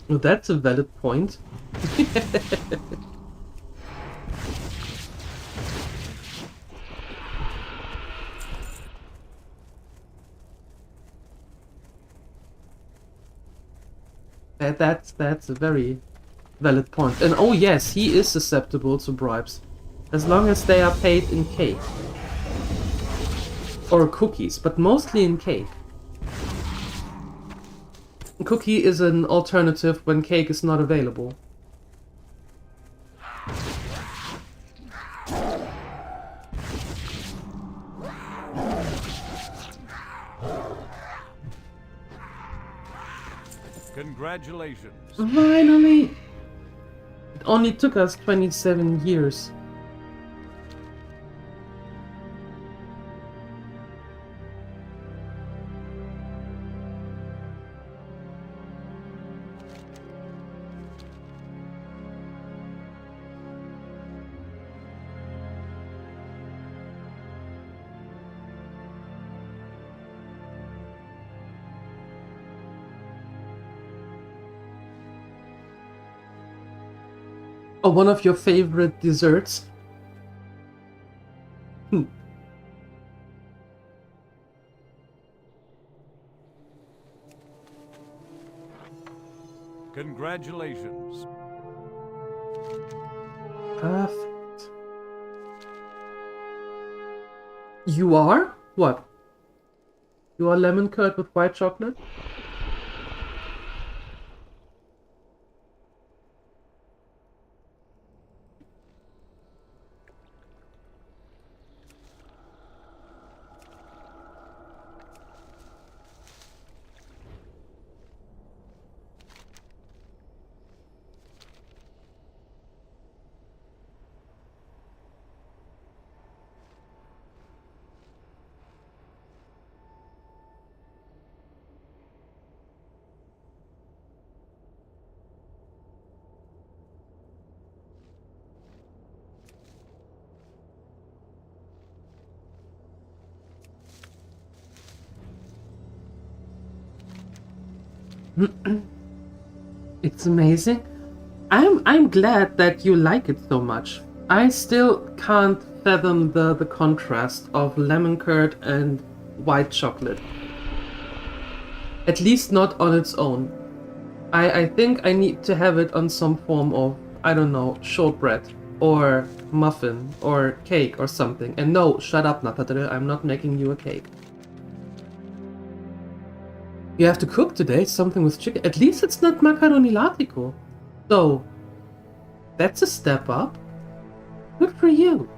Well, that's a valid point. That's a very valid point. And oh yes, he is susceptible to bribes. As long as they are paid in cake. Or cookies, but mostly in cake. Cookie is an alternative when cake is not available. Congratulations. Finally! It only took us 27 years. Oh, one of your favorite desserts? Congratulations. Perfect. You are? What? You are lemon curd with white chocolate? It's amazing. I'm glad that you like it so much. I still can't fathom the contrast of lemon curd and white chocolate. At least not on its own. I think I need to have it on some form of, I don't know, shortbread or muffin or cake or something. And no, shut up, Nathadre, I'm not making you a cake. You have to cook today, something with chicken. At least it's not macaroni latico. So, That's a step up. Good for you.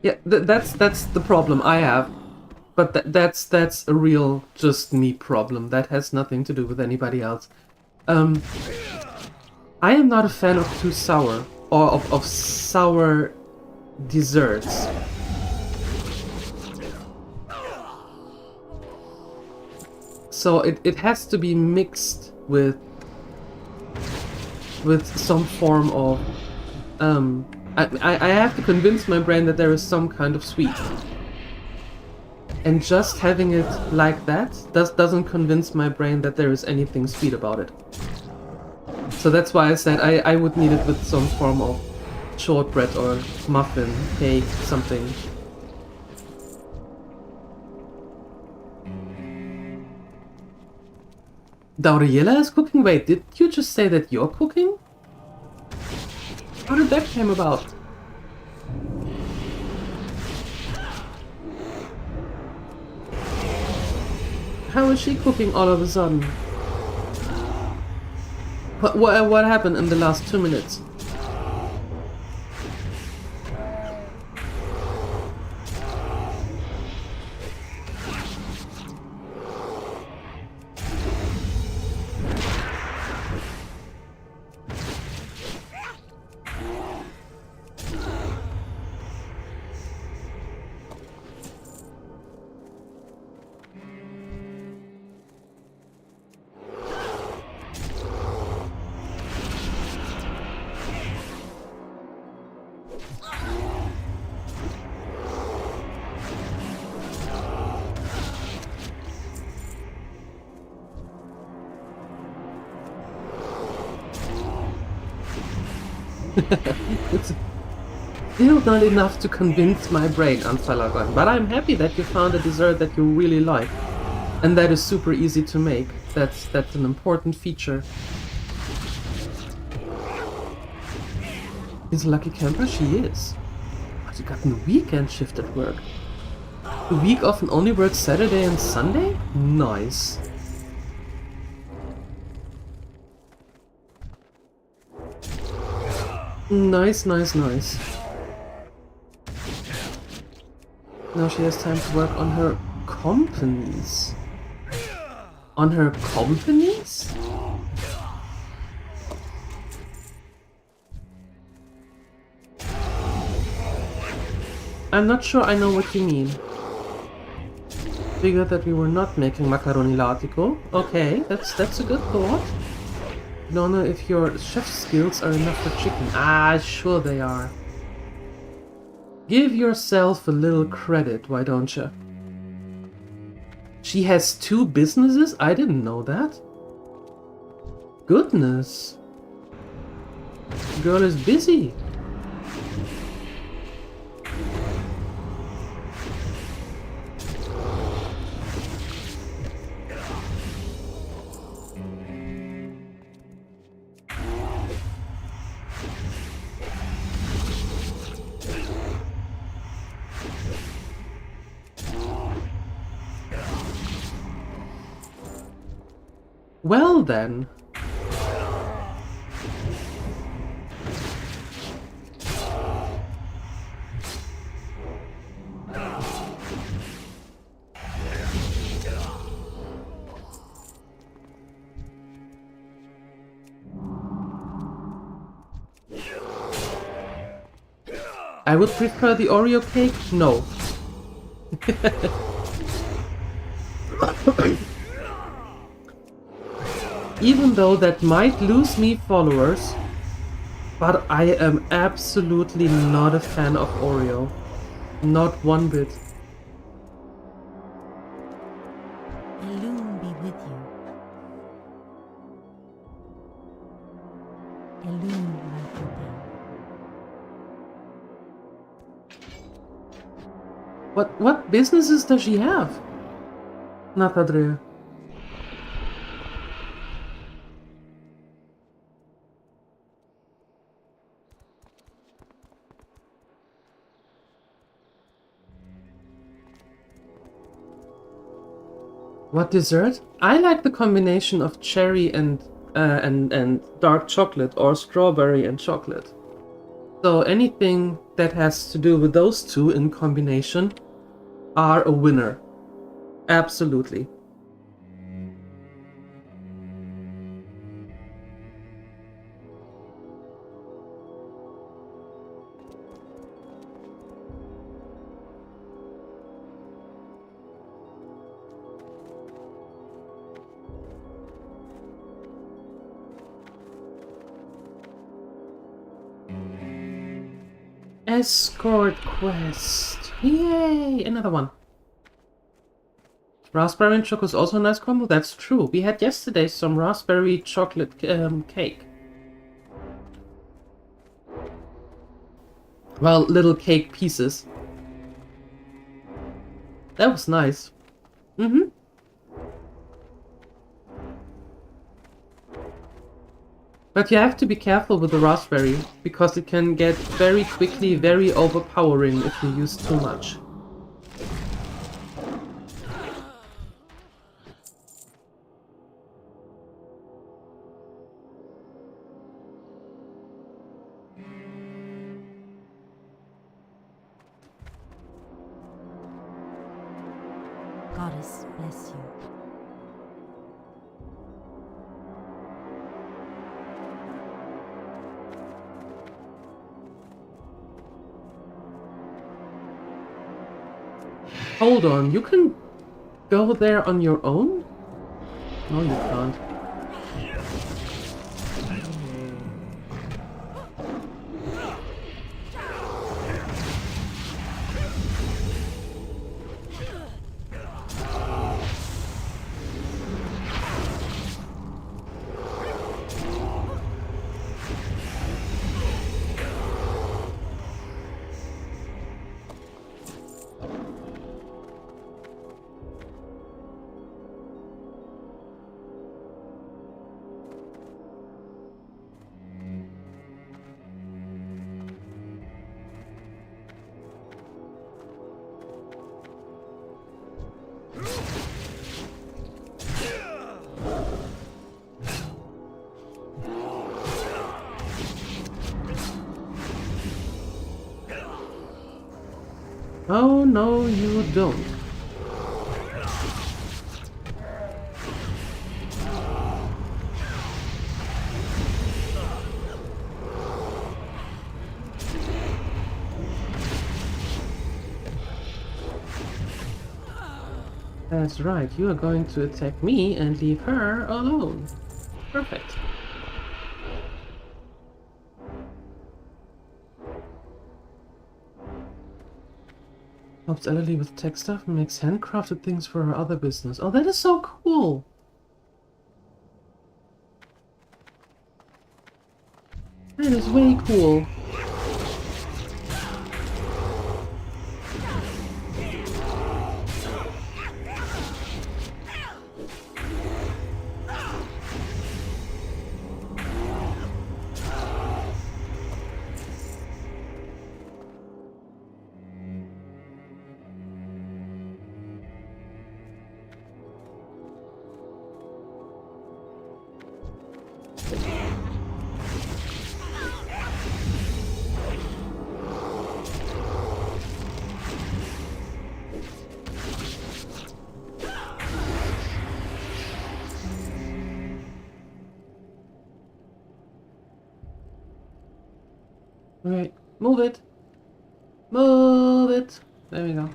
Yeah, that's the problem I have, but that's a real just me problem. That has nothing to do with anybody else. I am not a fan of too sour or of sour desserts. So it has to be mixed with some form of I have to convince my brain that there is some kind of sweet. And just having it like that doesn't convince my brain that there is anything sweet about it. So that's why I said I would need it with some form of shortbread or muffin, cake, something. Dauriela is cooking? Wait, did you just say that you're cooking? How did that come about? How is she cooking all of a sudden? What happened in the last 2 minutes? It's still not enough to convince my brain, Ansalagon, but I'm happy that you found a dessert that you really like. And that is super easy to make. That's an important feature. Is a lucky camper? She is. But you got a weekend shift at work. The week often only works Saturday and Sunday? Nice. Nice, nice, nice. Now she has time to work on her companies. On her companies? I'm not sure I know what you mean. Figured that we were not making macaroni latico. Okay, that's a good thought. Don't know if your chef skills are enough for chicken. Ah, sure they are. Give yourself a little credit, why don't you? She has 2 businesses? I didn't know that. Goodness. Girl is busy. Well then. I would prefer the Oreo cake? No. Even though that might lose me followers, But I am absolutely not a fan of Oreo. Not one bit. Elune be with you. Elune light your path. What businesses does she have? Nathadria. What dessert? I like the combination of cherry and dark chocolate, or strawberry and chocolate. So anything that has to do with those two in combination are a winner. Absolutely. Escort quest. Yay! Another one. Raspberry and chocolate is also a nice combo. That's true. We had yesterday some raspberry chocolate cake. Well, little cake pieces. That was nice. Mm-hmm. But you have to be careful with the raspberry, because it can get very quickly very overpowering if you use too much. Goddess bless you. Hold on, you can go there on your own? No, you can't. Oh, no, you don't. That's right, you are going to attack me and leave her alone. Perfect. Helps Ellie with tech stuff and makes handcrafted things for her other business. Oh, that is so cool! That is way cool. Alright, move it. Move it. There we go.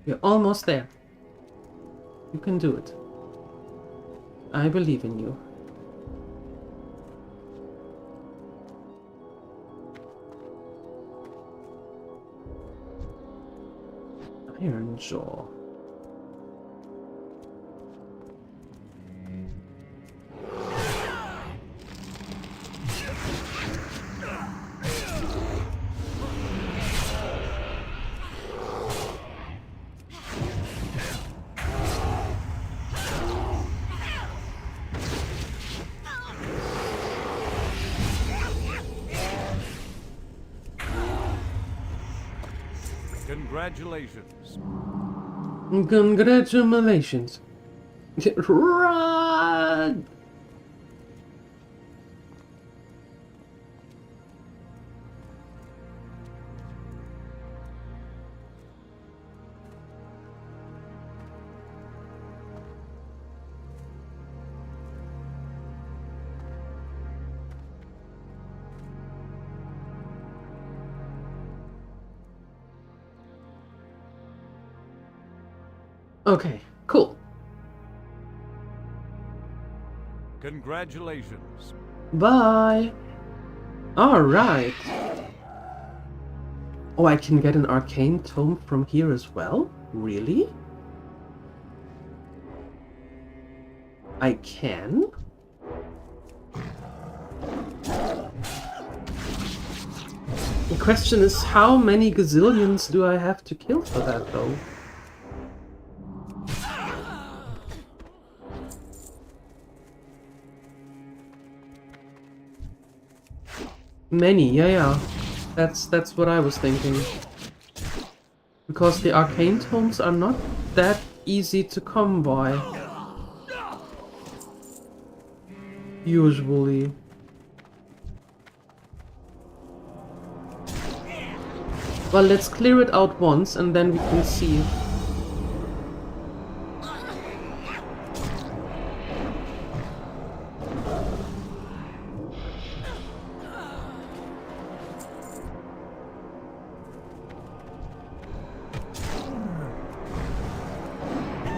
You're almost there. You can do it. I believe in you. Iron Jaw. Congratulations. Congratulations. Run! Okay, cool. Congratulations. Bye. Alright. Oh, I can get an arcane tome from here as well? Really? I can? The question is, how many gazillions do I have to kill for that, though? Many, yeah. That's what I was thinking. Because the arcane tomes are not that easy to come by. Usually. Well, let's clear it out once and then we can see.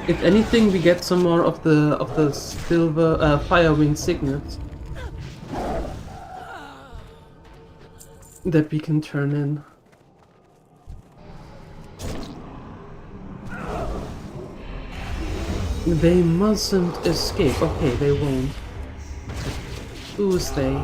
If anything, we get some more of the silver firewing signets that we can turn in. They mustn't escape. Okay, they won't. Who's they?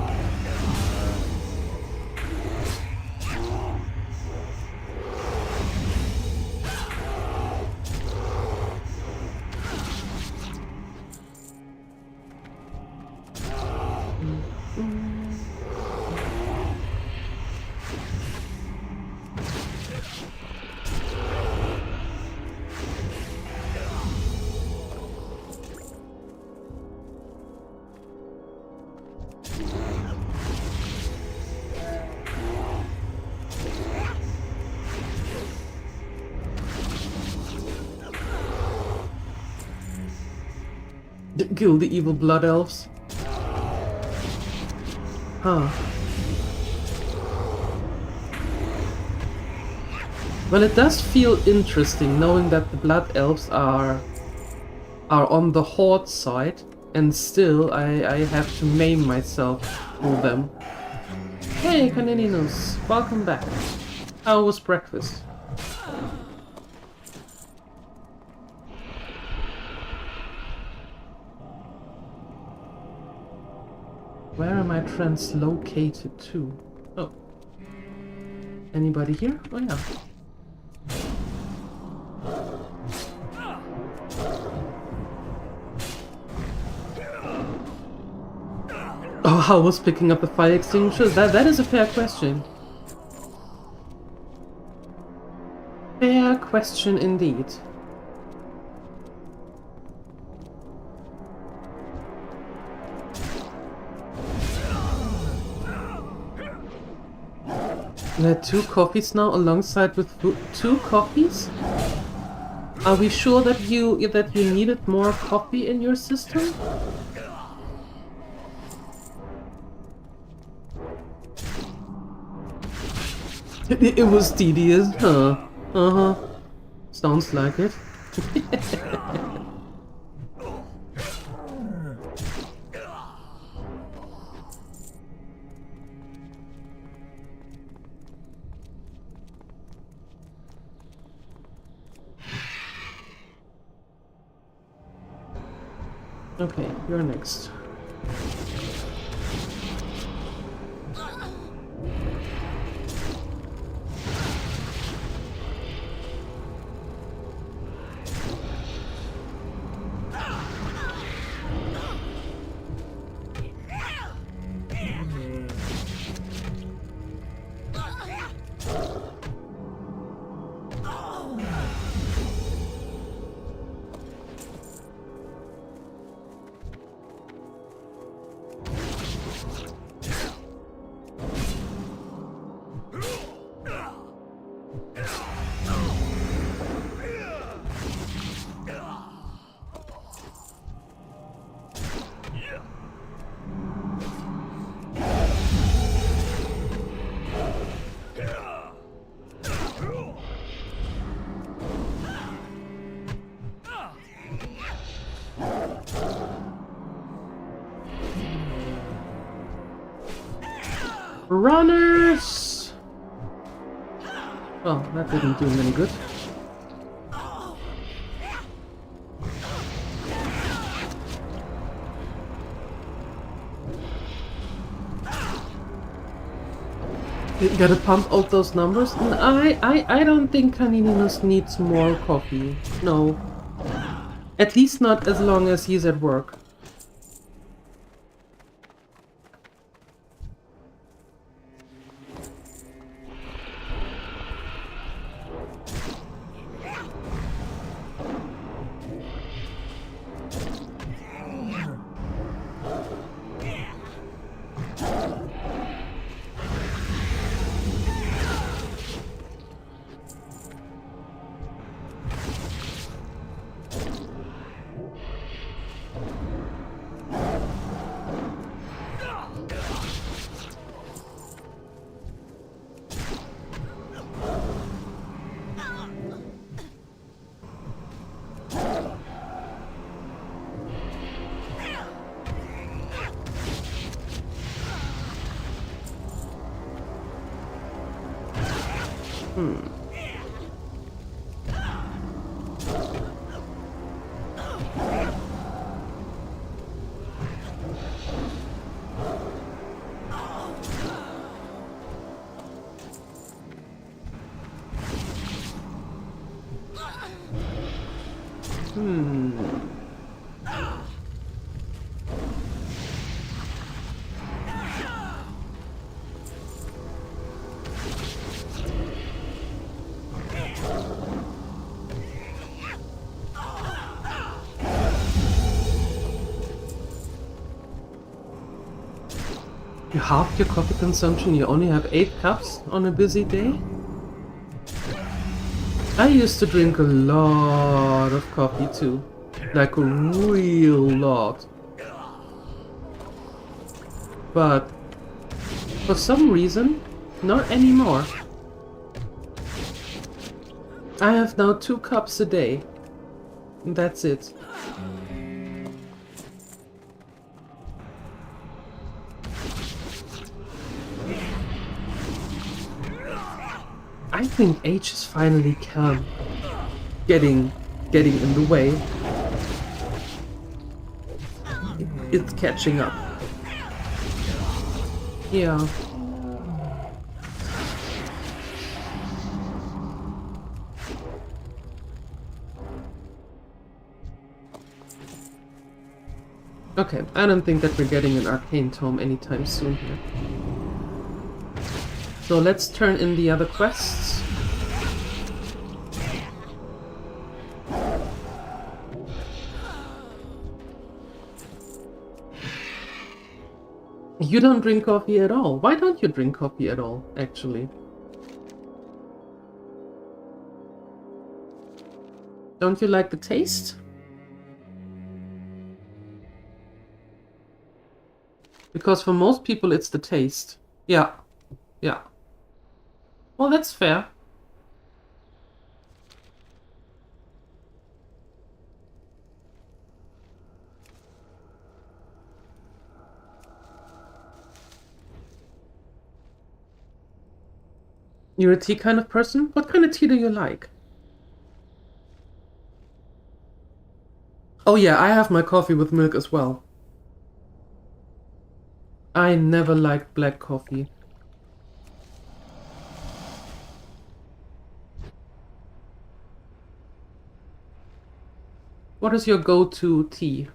Kill the evil blood elves. Huh. Well, it does feel interesting knowing that the blood elves are on the horde side, and still I have to maim myself through them. Hey, Canininus, welcome back. How was breakfast? Where am I translocated to? Oh. Anybody here? Oh yeah. Oh, how was picking up the fire extinguisher? That is a fair question. Fair question indeed. You had 2 coffees now alongside with food. 2 coffees? Are we sure that you needed more coffee in your system? It was tedious, huh? Uh-huh. Sounds like it. Okay, you're next. Runners! Well, that didn't do him any good. You gotta pump out those numbers. And I don't think Canininus needs more coffee. No. At least not as long as he's at work. You halved your coffee consumption, you only have 8 cups on a busy day? I used to drink a lot of coffee too. Like a real lot. But for some reason, not anymore. I have now 2 cups a day. And that's it. I think age is finally getting in the way. It's catching up. Yeah. Okay, I don't think that we're getting an arcane tome anytime soon here. So let's turn in the other quests. You don't drink coffee at all. Why don't you drink coffee at all, actually? Don't you like the taste? Because for most people it's the taste. Yeah. Yeah. Well, that's fair. You're a tea kind of person? What kind of tea do you like? Oh yeah, I have my coffee with milk as well. I never liked black coffee. What is your go-to tea?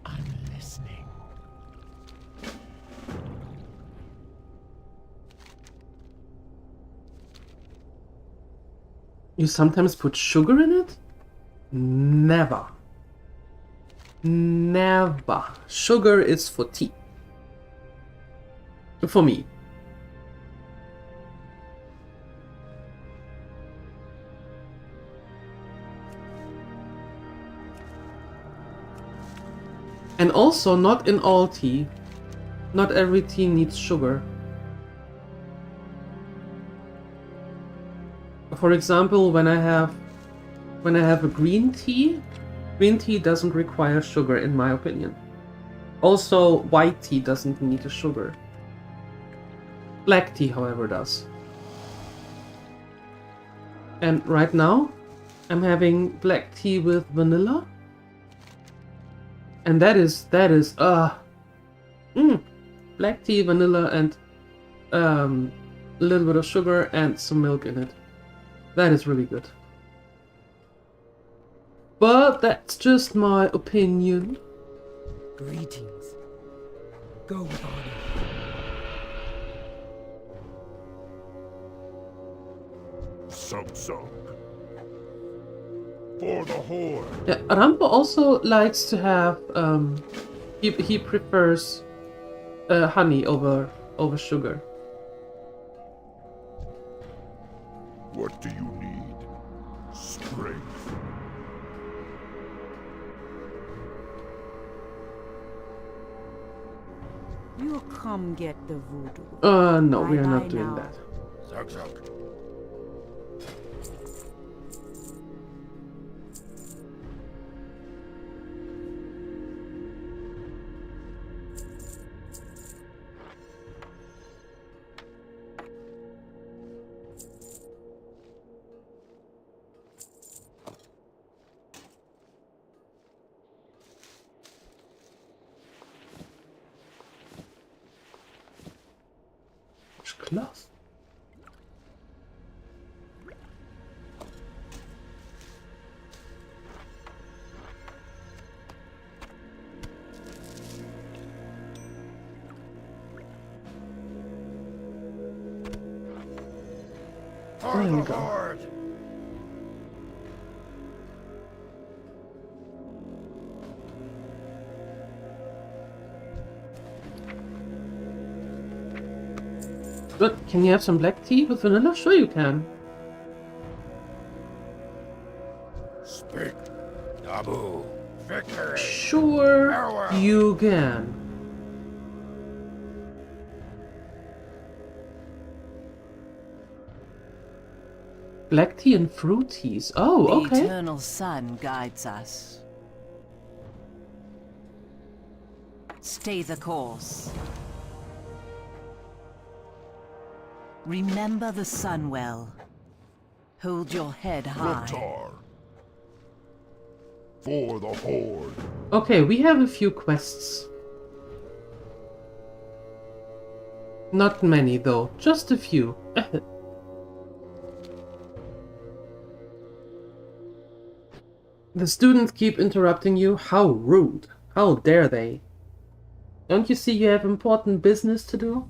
I'm listening. You sometimes put sugar in it? Never. Never. Sugar is for tea. For me. And also, not in all tea. Not every tea needs sugar. For example, when I have a green tea doesn't require sugar in my opinion. Also, white tea doesn't need a sugar. Black tea, however, does. And right now, I'm having black tea with vanilla. And that is black tea, vanilla, and a little bit of sugar and some milk in it. That is really good. But that's just my opinion. Greetings. Go with honor. Sub. For the Horde. Yeah, Rambo also likes to have he prefers honey over sugar. What do you need? Strength. You come get the voodoo. No, we are not Bye-bye doing now. that. Zug. Cloth. For There the we go. Horde. Good. Can you have some black tea with vanilla? Sure you can. Speak. Nabu. Victory. Sure Farewell. you can. Black tea and fruit teas. Oh, The okay. eternal sun guides us. Stay the course. Remember the sun well. Hold your head high. Rotar. For the Horde. Okay, we have a few quests. Not many though, just a few. The students keep interrupting you? How rude. How dare they? Don't you see you have important business to do?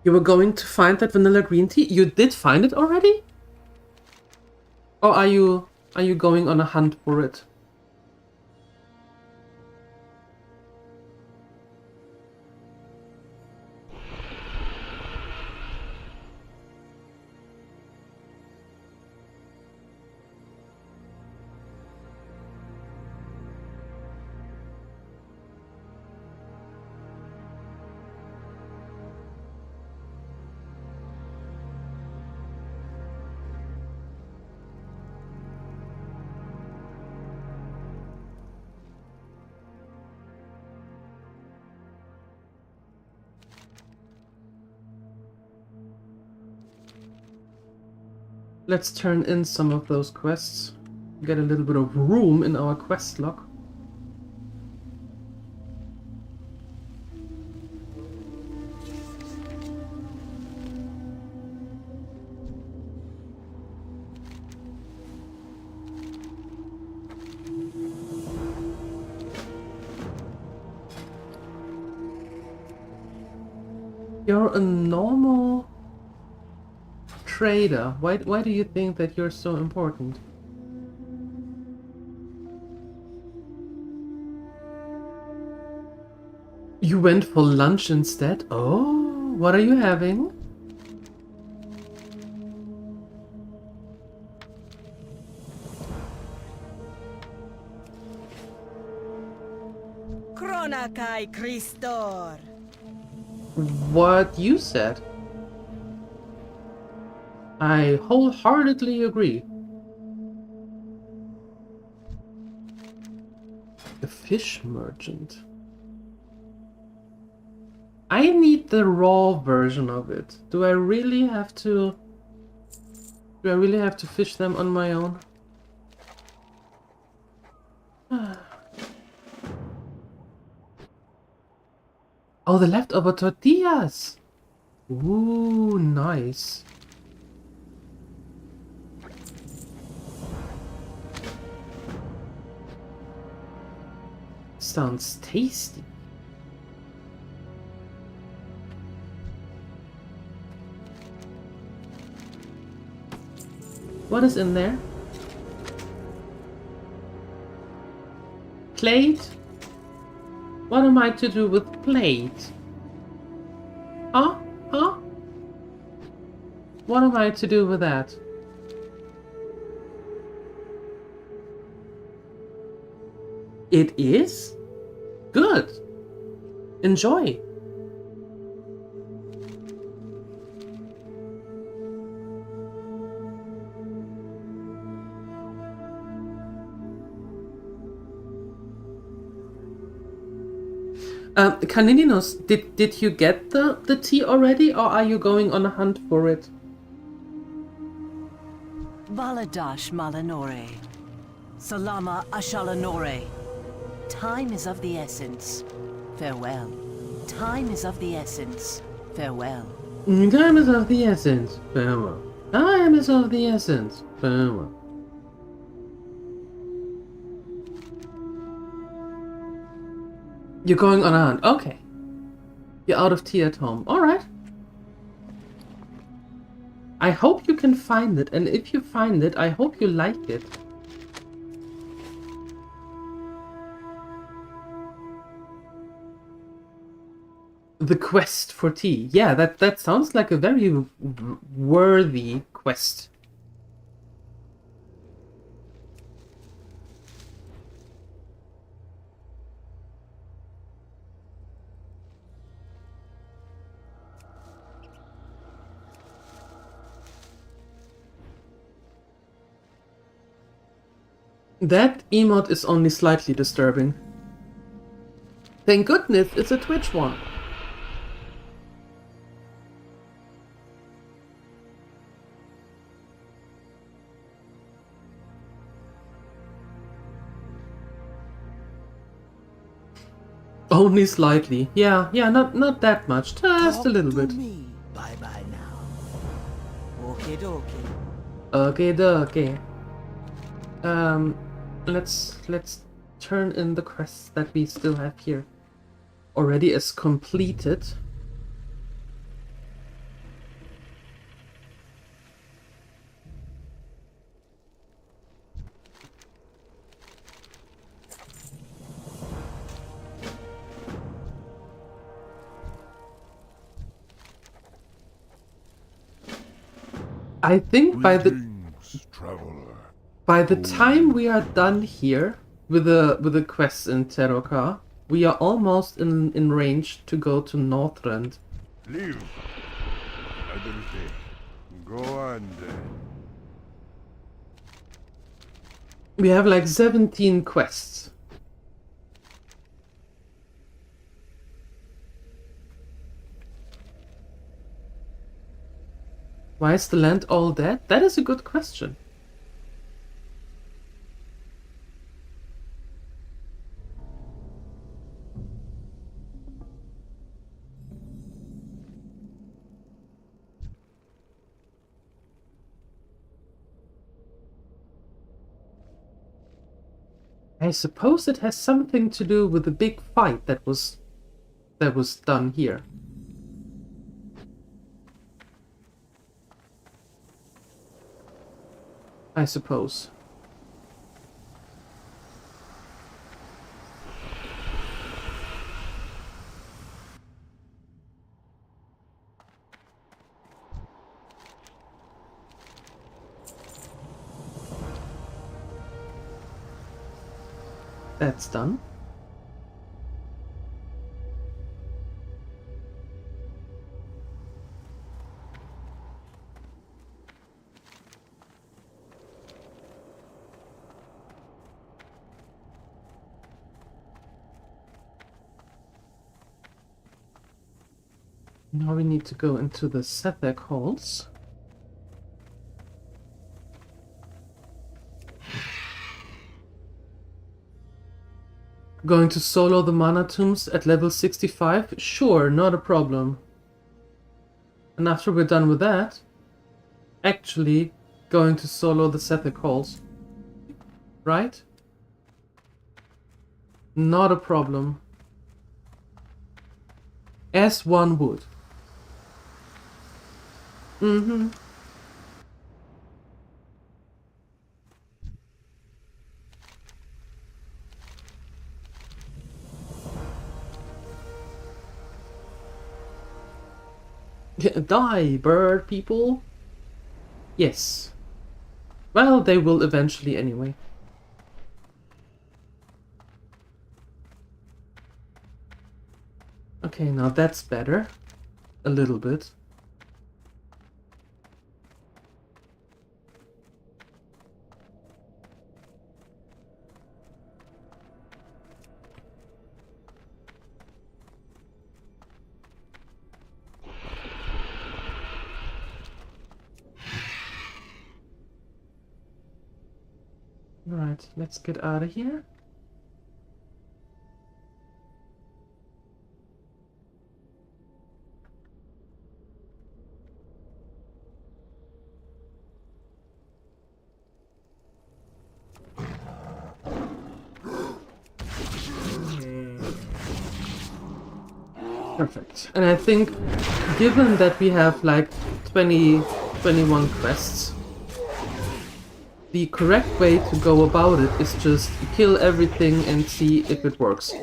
You were going to find that vanilla green tea? You did find it already? Or are you going on a hunt for it? Let's turn in some of those quests. Get a little bit of room in our quest log. You're a normal trader. Why do you think that you're so important? You went for lunch instead? Oh, what are you having? Kronakai Christor. What you said. I wholeheartedly agree. The fish merchant. I need the raw version of it. Do I really have to fish them on my own? Oh, the leftover tortillas! Ooh, nice. Sounds tasty. What is in there? Plate? What am I to do with plate? Huh? Huh? What am I to do with that? It is? Good. Enjoy. Canininos, did you get the tea already, or are you going on a hunt for it? Baladash Malanore. Salama Ashalanore. Time is of the essence. Farewell. Time is of the essence. Farewell. Time is of the essence. Farewell. Time is of the essence. Farewell. You're going on a hunt. Okay. You're out of tea at home. Alright. I hope you can find it, and if you find it, I hope you like it. The quest for tea. Yeah, that sounds like a very worthy quest. That emote is only slightly disturbing. Thank goodness it's a Twitch one. Only slightly. Yeah, not that much. Just a little bit. Bye bye now. Okay, Okay. Let's turn in the quests that we still have here already as completed. I think by the time we are done here with the quests in Terokar, we are almost in range to go to Northrend. Live. Adelphi. Go on then. We have like 17 quests. Why is the land all dead? That is a good question. I suppose it has something to do with the big fight that was done here. I suppose. That's done. Now we need to go into the Sethek halls. Going to solo the mana tombs at level 65? Sure, not a problem. And after we're done with that, actually going to solo the Sethek halls. Right? Not a problem. As one would. Mm-hmm. Die, bird people. Yes. Well, they will eventually anyway. Okay, now that's better. A little bit. Right, let's get out of here. Perfect. And I think, given that we have like 21 quests, the correct way to go about it is just kill everything and see if it works.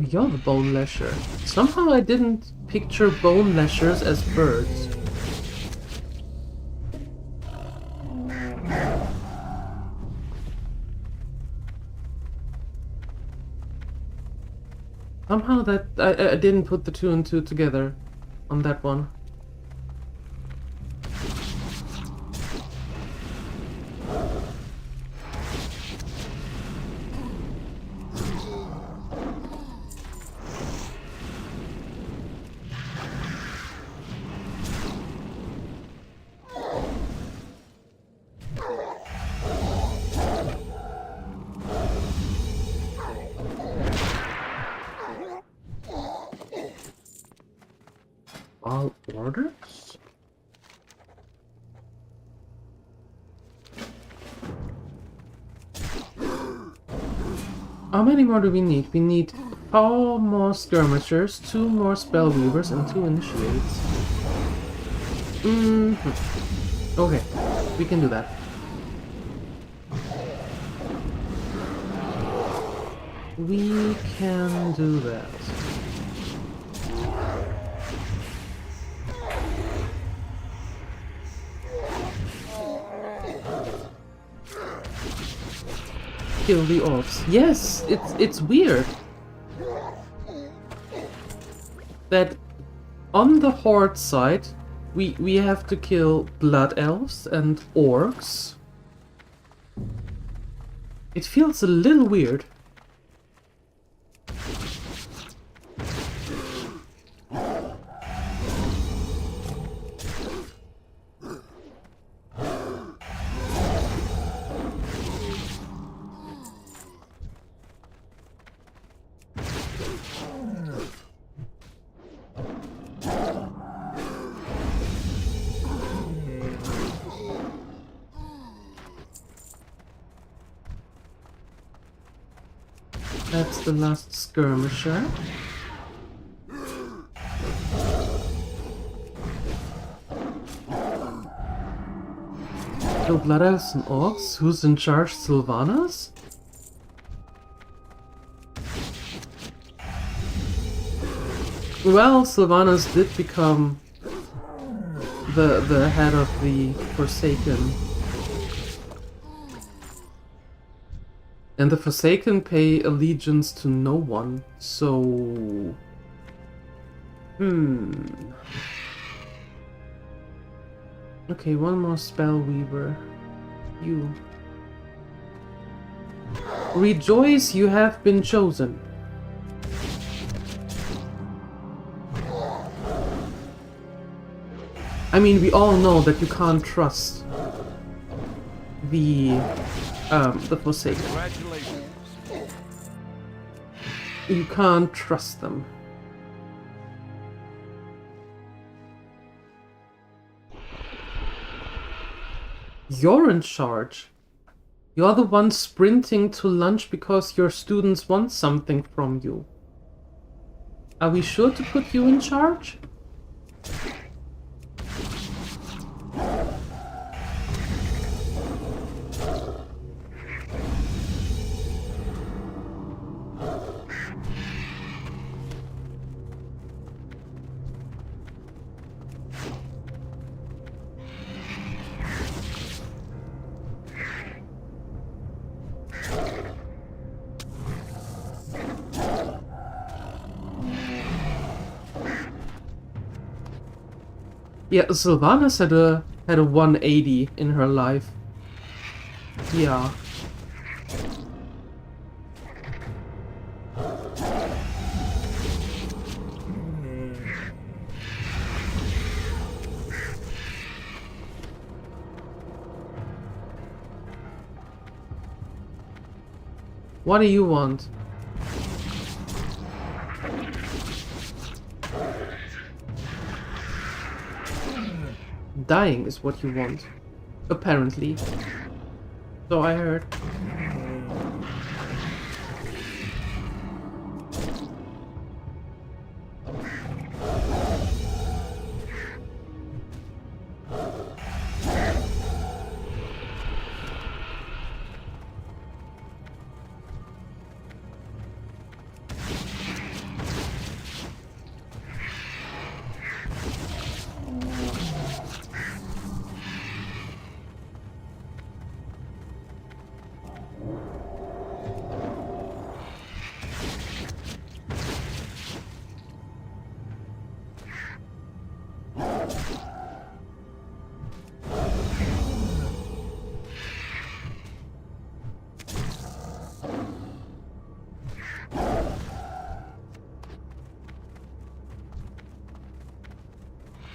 You're the bone lasher. Somehow I didn't picture bone lashers as birds. Somehow that I didn't put the two and two together on that one. All orders? How many more do we need? We need 4 more skirmishers, 2 more spellweavers, and 2 initiates. Okay, we can do that. We can do that. Kill the orcs. Yes, it's weird that on the horde side we have to kill blood elves and orcs. It feels a little weird. That's the last skirmisher. Kill blood elves and orcs? Who's in charge? Sylvanas? Well, Sylvanas did become the head of the Forsaken. And the Forsaken pay allegiance to no one, so... Okay, one more spell weaver. You. Rejoice, you have been chosen. I mean, we all know that you can't trust the Forsaken. Congratulations. You can't trust them. You're in charge. You're the one sprinting to lunch because your students want something from you. Are we sure to put you in charge? Yeah, Sylvanas had a 180 in her life. Yeah. What do you want? Dying is what you want. Apparently. So I heard.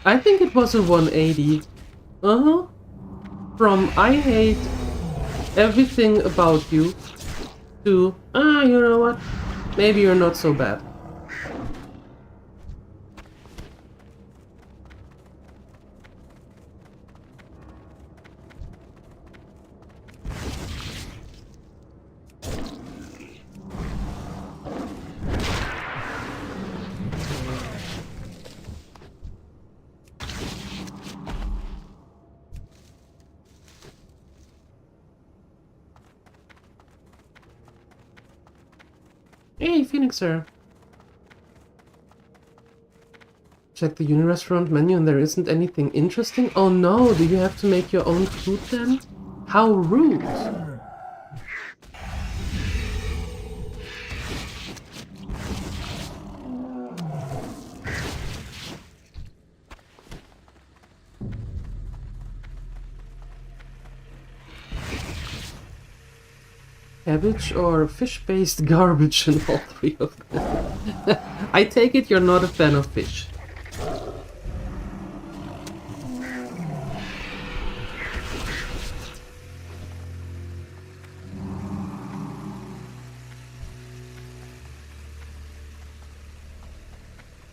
I think it was a 180. From I hate everything about you to, you know what? Maybe you're not so bad. Phoenixer. Check the uni restaurant menu and there isn't anything interesting? Oh no, do you have to make your own food then? How rude! Cabbage or fish-based garbage in all three of them? I take it you're not a fan of fish.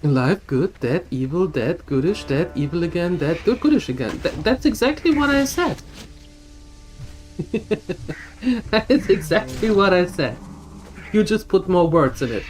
Alive, good, dead, evil, dead, goodish, dead, evil again, dead, good, goodish again. That's exactly what I said. That is exactly what I said. You just put more words in it.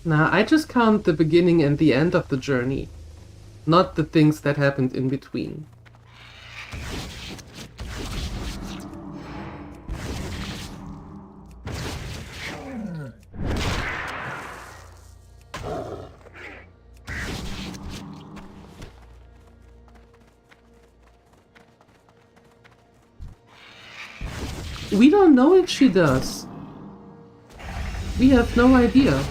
Nah, I just count the beginning and the end of the journey, not the things that happened in between. We don't know if she does. We have no idea.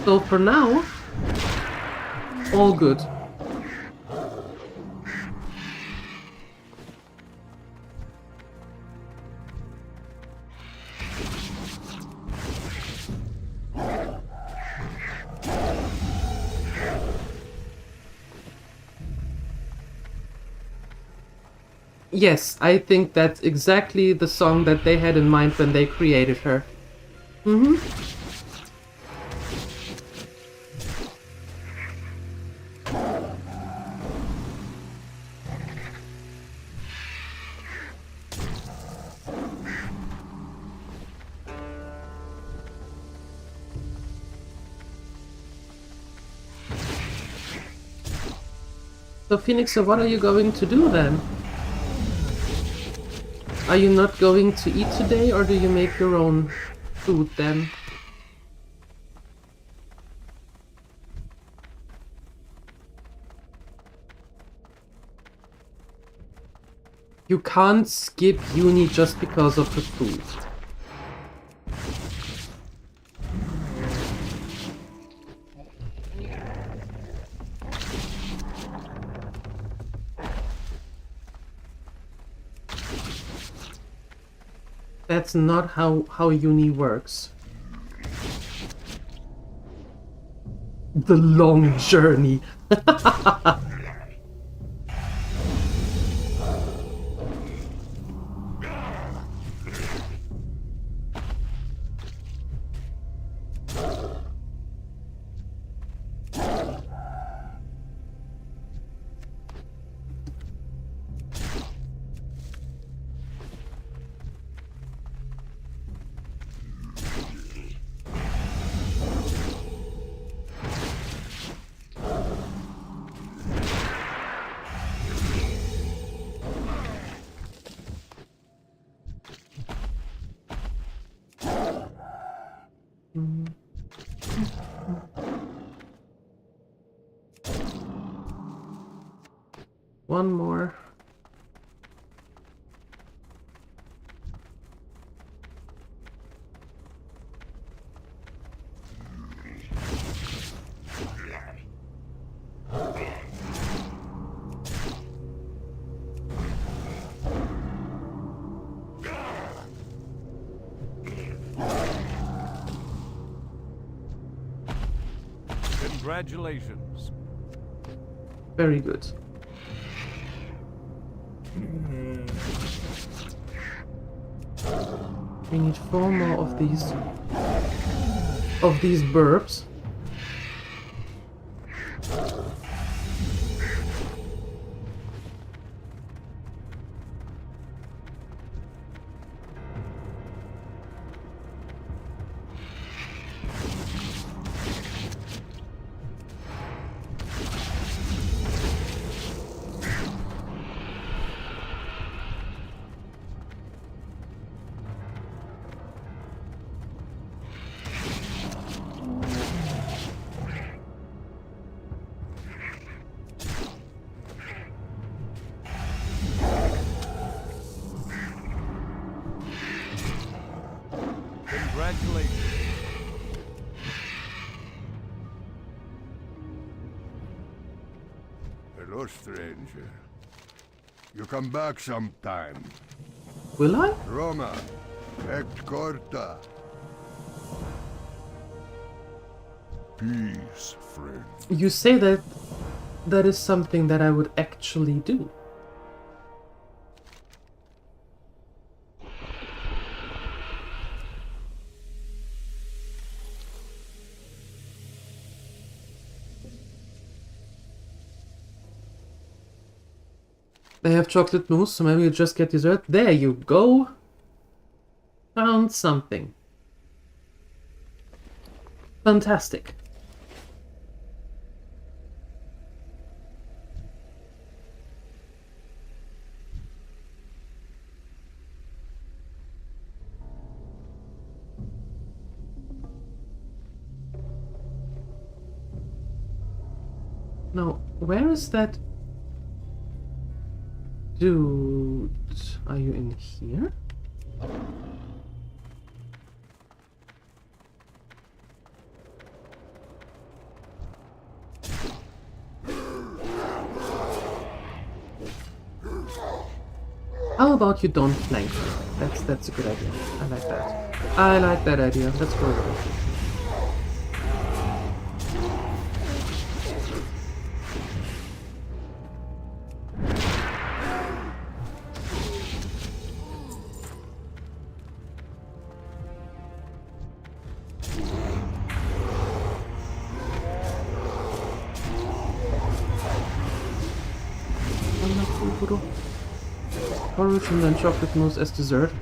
So for now, all good. Yes, I think that's exactly the song that they had in mind when they created her. Mm-hmm. So Phoenix, so what are you going to do then? Are you not going to eat today, or do you make your own food then? You can't skip uni just because of the food. That's not how uni works. The long journey. One more. Congratulations. Very good. We need 4 more of these burps. Hello, stranger. You come back sometime. Will I? Roma, et corta. Peace, friend. You say that that is something that I would actually do. They have chocolate mousse, so maybe you just get dessert. There you go. Found something. Fantastic. Now, where is that dude? Are you in here? How about you don't flank me? That's a good idea. I like that. I like that idea. Let's go with it. Porridge and then chocolate mousse as dessert.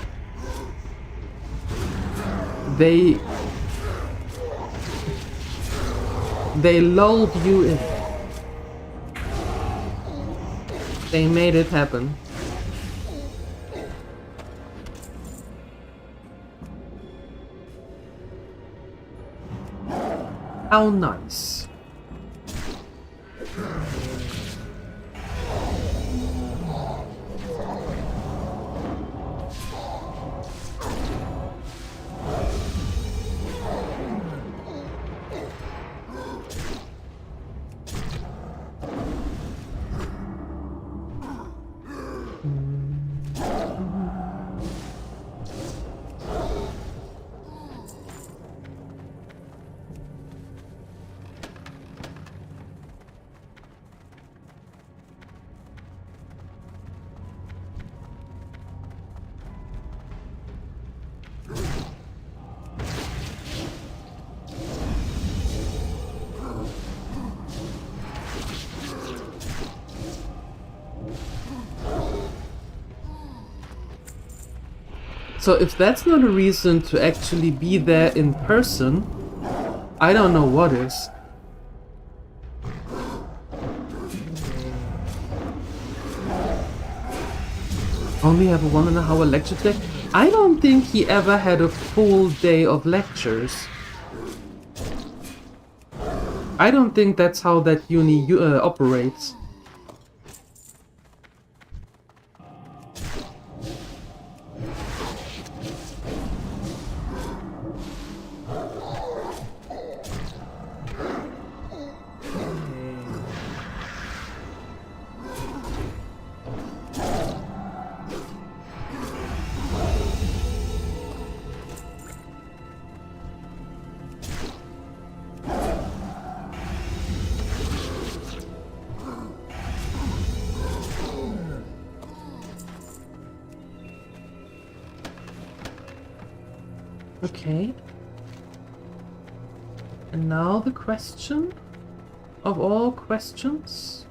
They lulled you in. They made it happen. How nice. So if that's not a reason to actually be there in person, I don't know what is. Only have a 1.5 hour lecture today? I don't think he ever had a full day of lectures. I don't think that's how that uni operates. Okay. And now the question of all questions.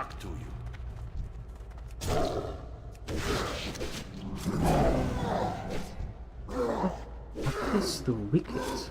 talk to you. What is the wicket?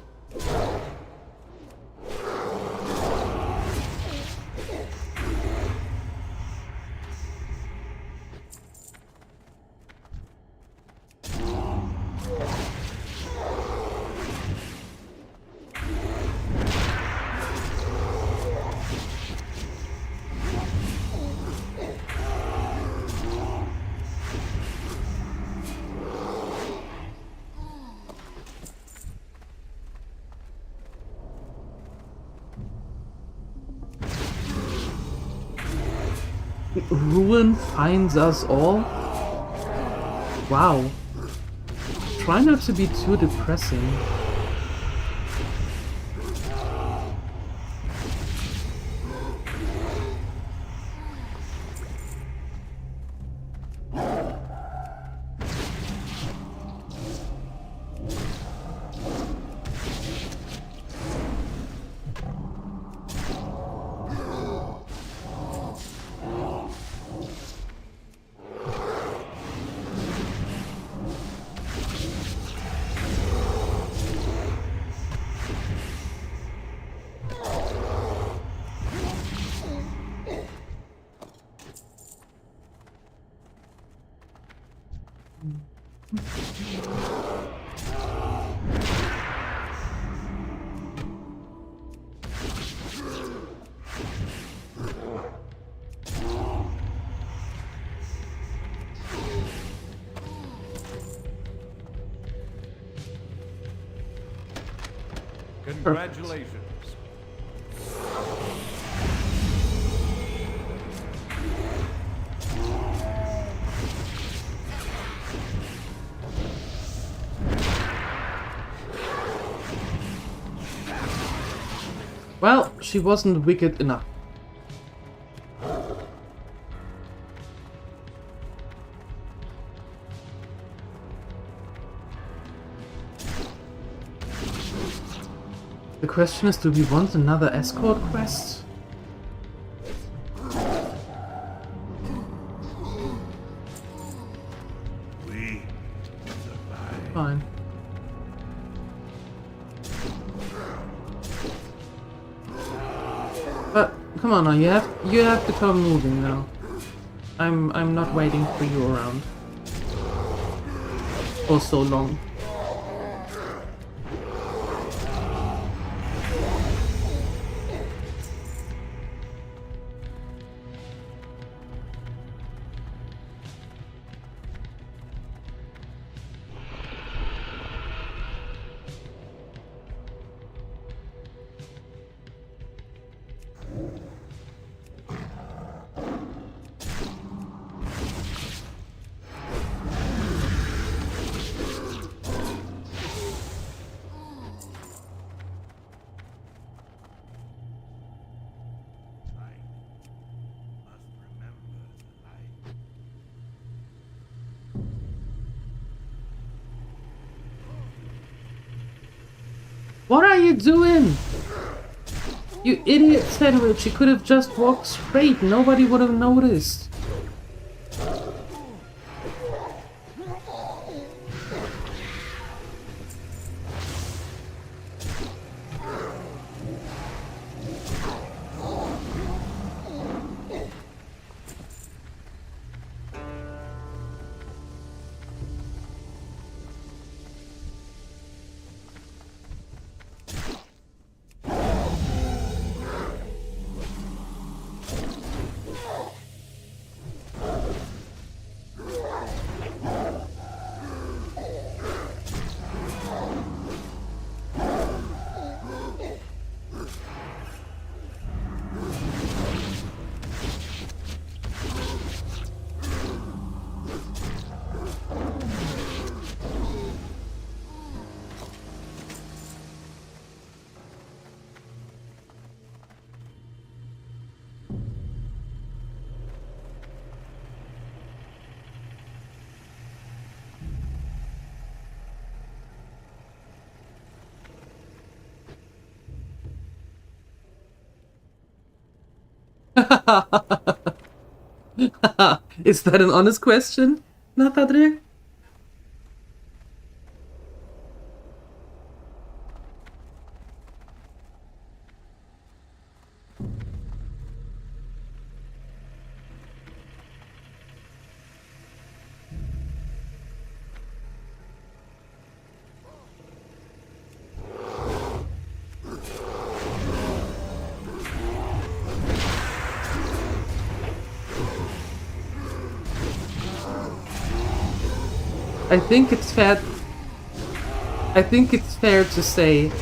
Ruin finds us all? Wow. Try not to be too depressing. Congratulations. Well, she wasn't wicked enough. The question is, do we want another escort quest? We survive. Fine. But come on now, you have to come moving now. I'm not waiting for you around for so long. What are you doing? You idiot sandwich, you could have just walked straight, nobody would have noticed. Is that an honest question, Nathadriel? I think it's fair to say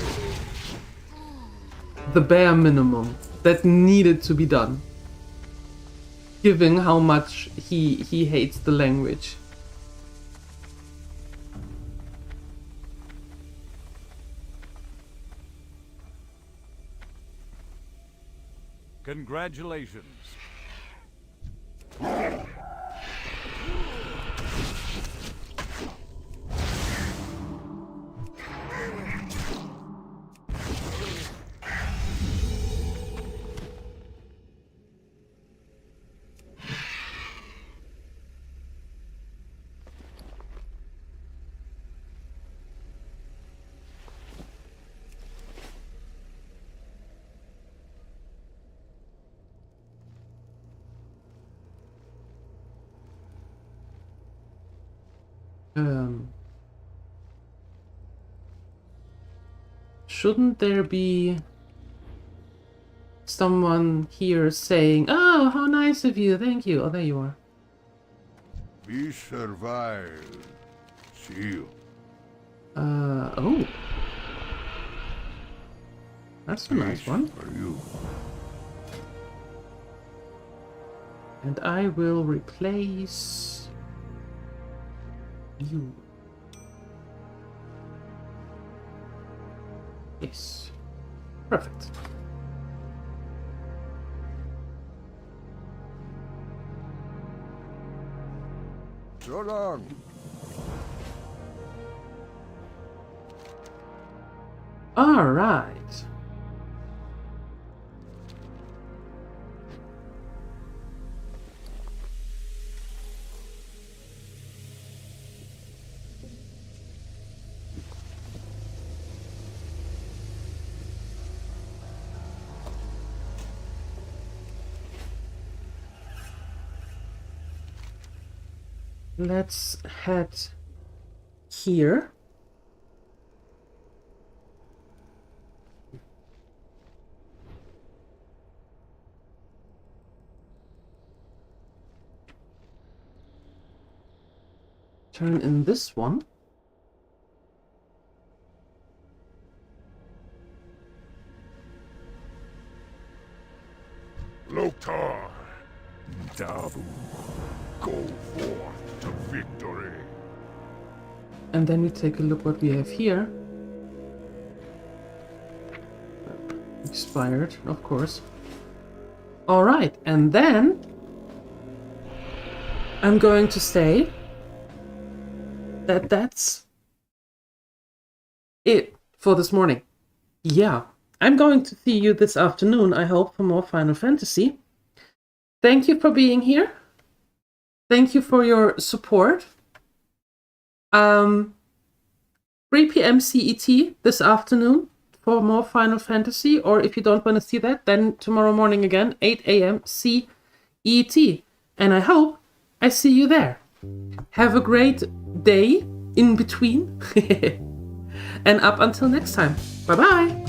the bare minimum that needed to be done, given how much he hates the language. Congratulations. Shouldn't there be someone here saying, "Oh, how nice of you, thank you." Oh, there you are. We survived. Seal. Oh. That's a nice one. For you. And I will replace you. Yes. Perfect. So long. All right. Let's head here. Turn in this one. Loktar. Dabu. Go forth to victory. And then we take a look what we have here. Expired, of course. Alright, and then I'm going to say that that's it for this morning. Yeah, I'm going to see you this afternoon, I hope, for more Final Fantasy. Thank you for being here. Thank you for your support. 3 p.m. CET this afternoon for more Final Fantasy, or if you don't want to see that, then tomorrow morning again, 8 a.m. CET. And I hope I see you there. Have a great day in between. And up until next time. Bye-bye.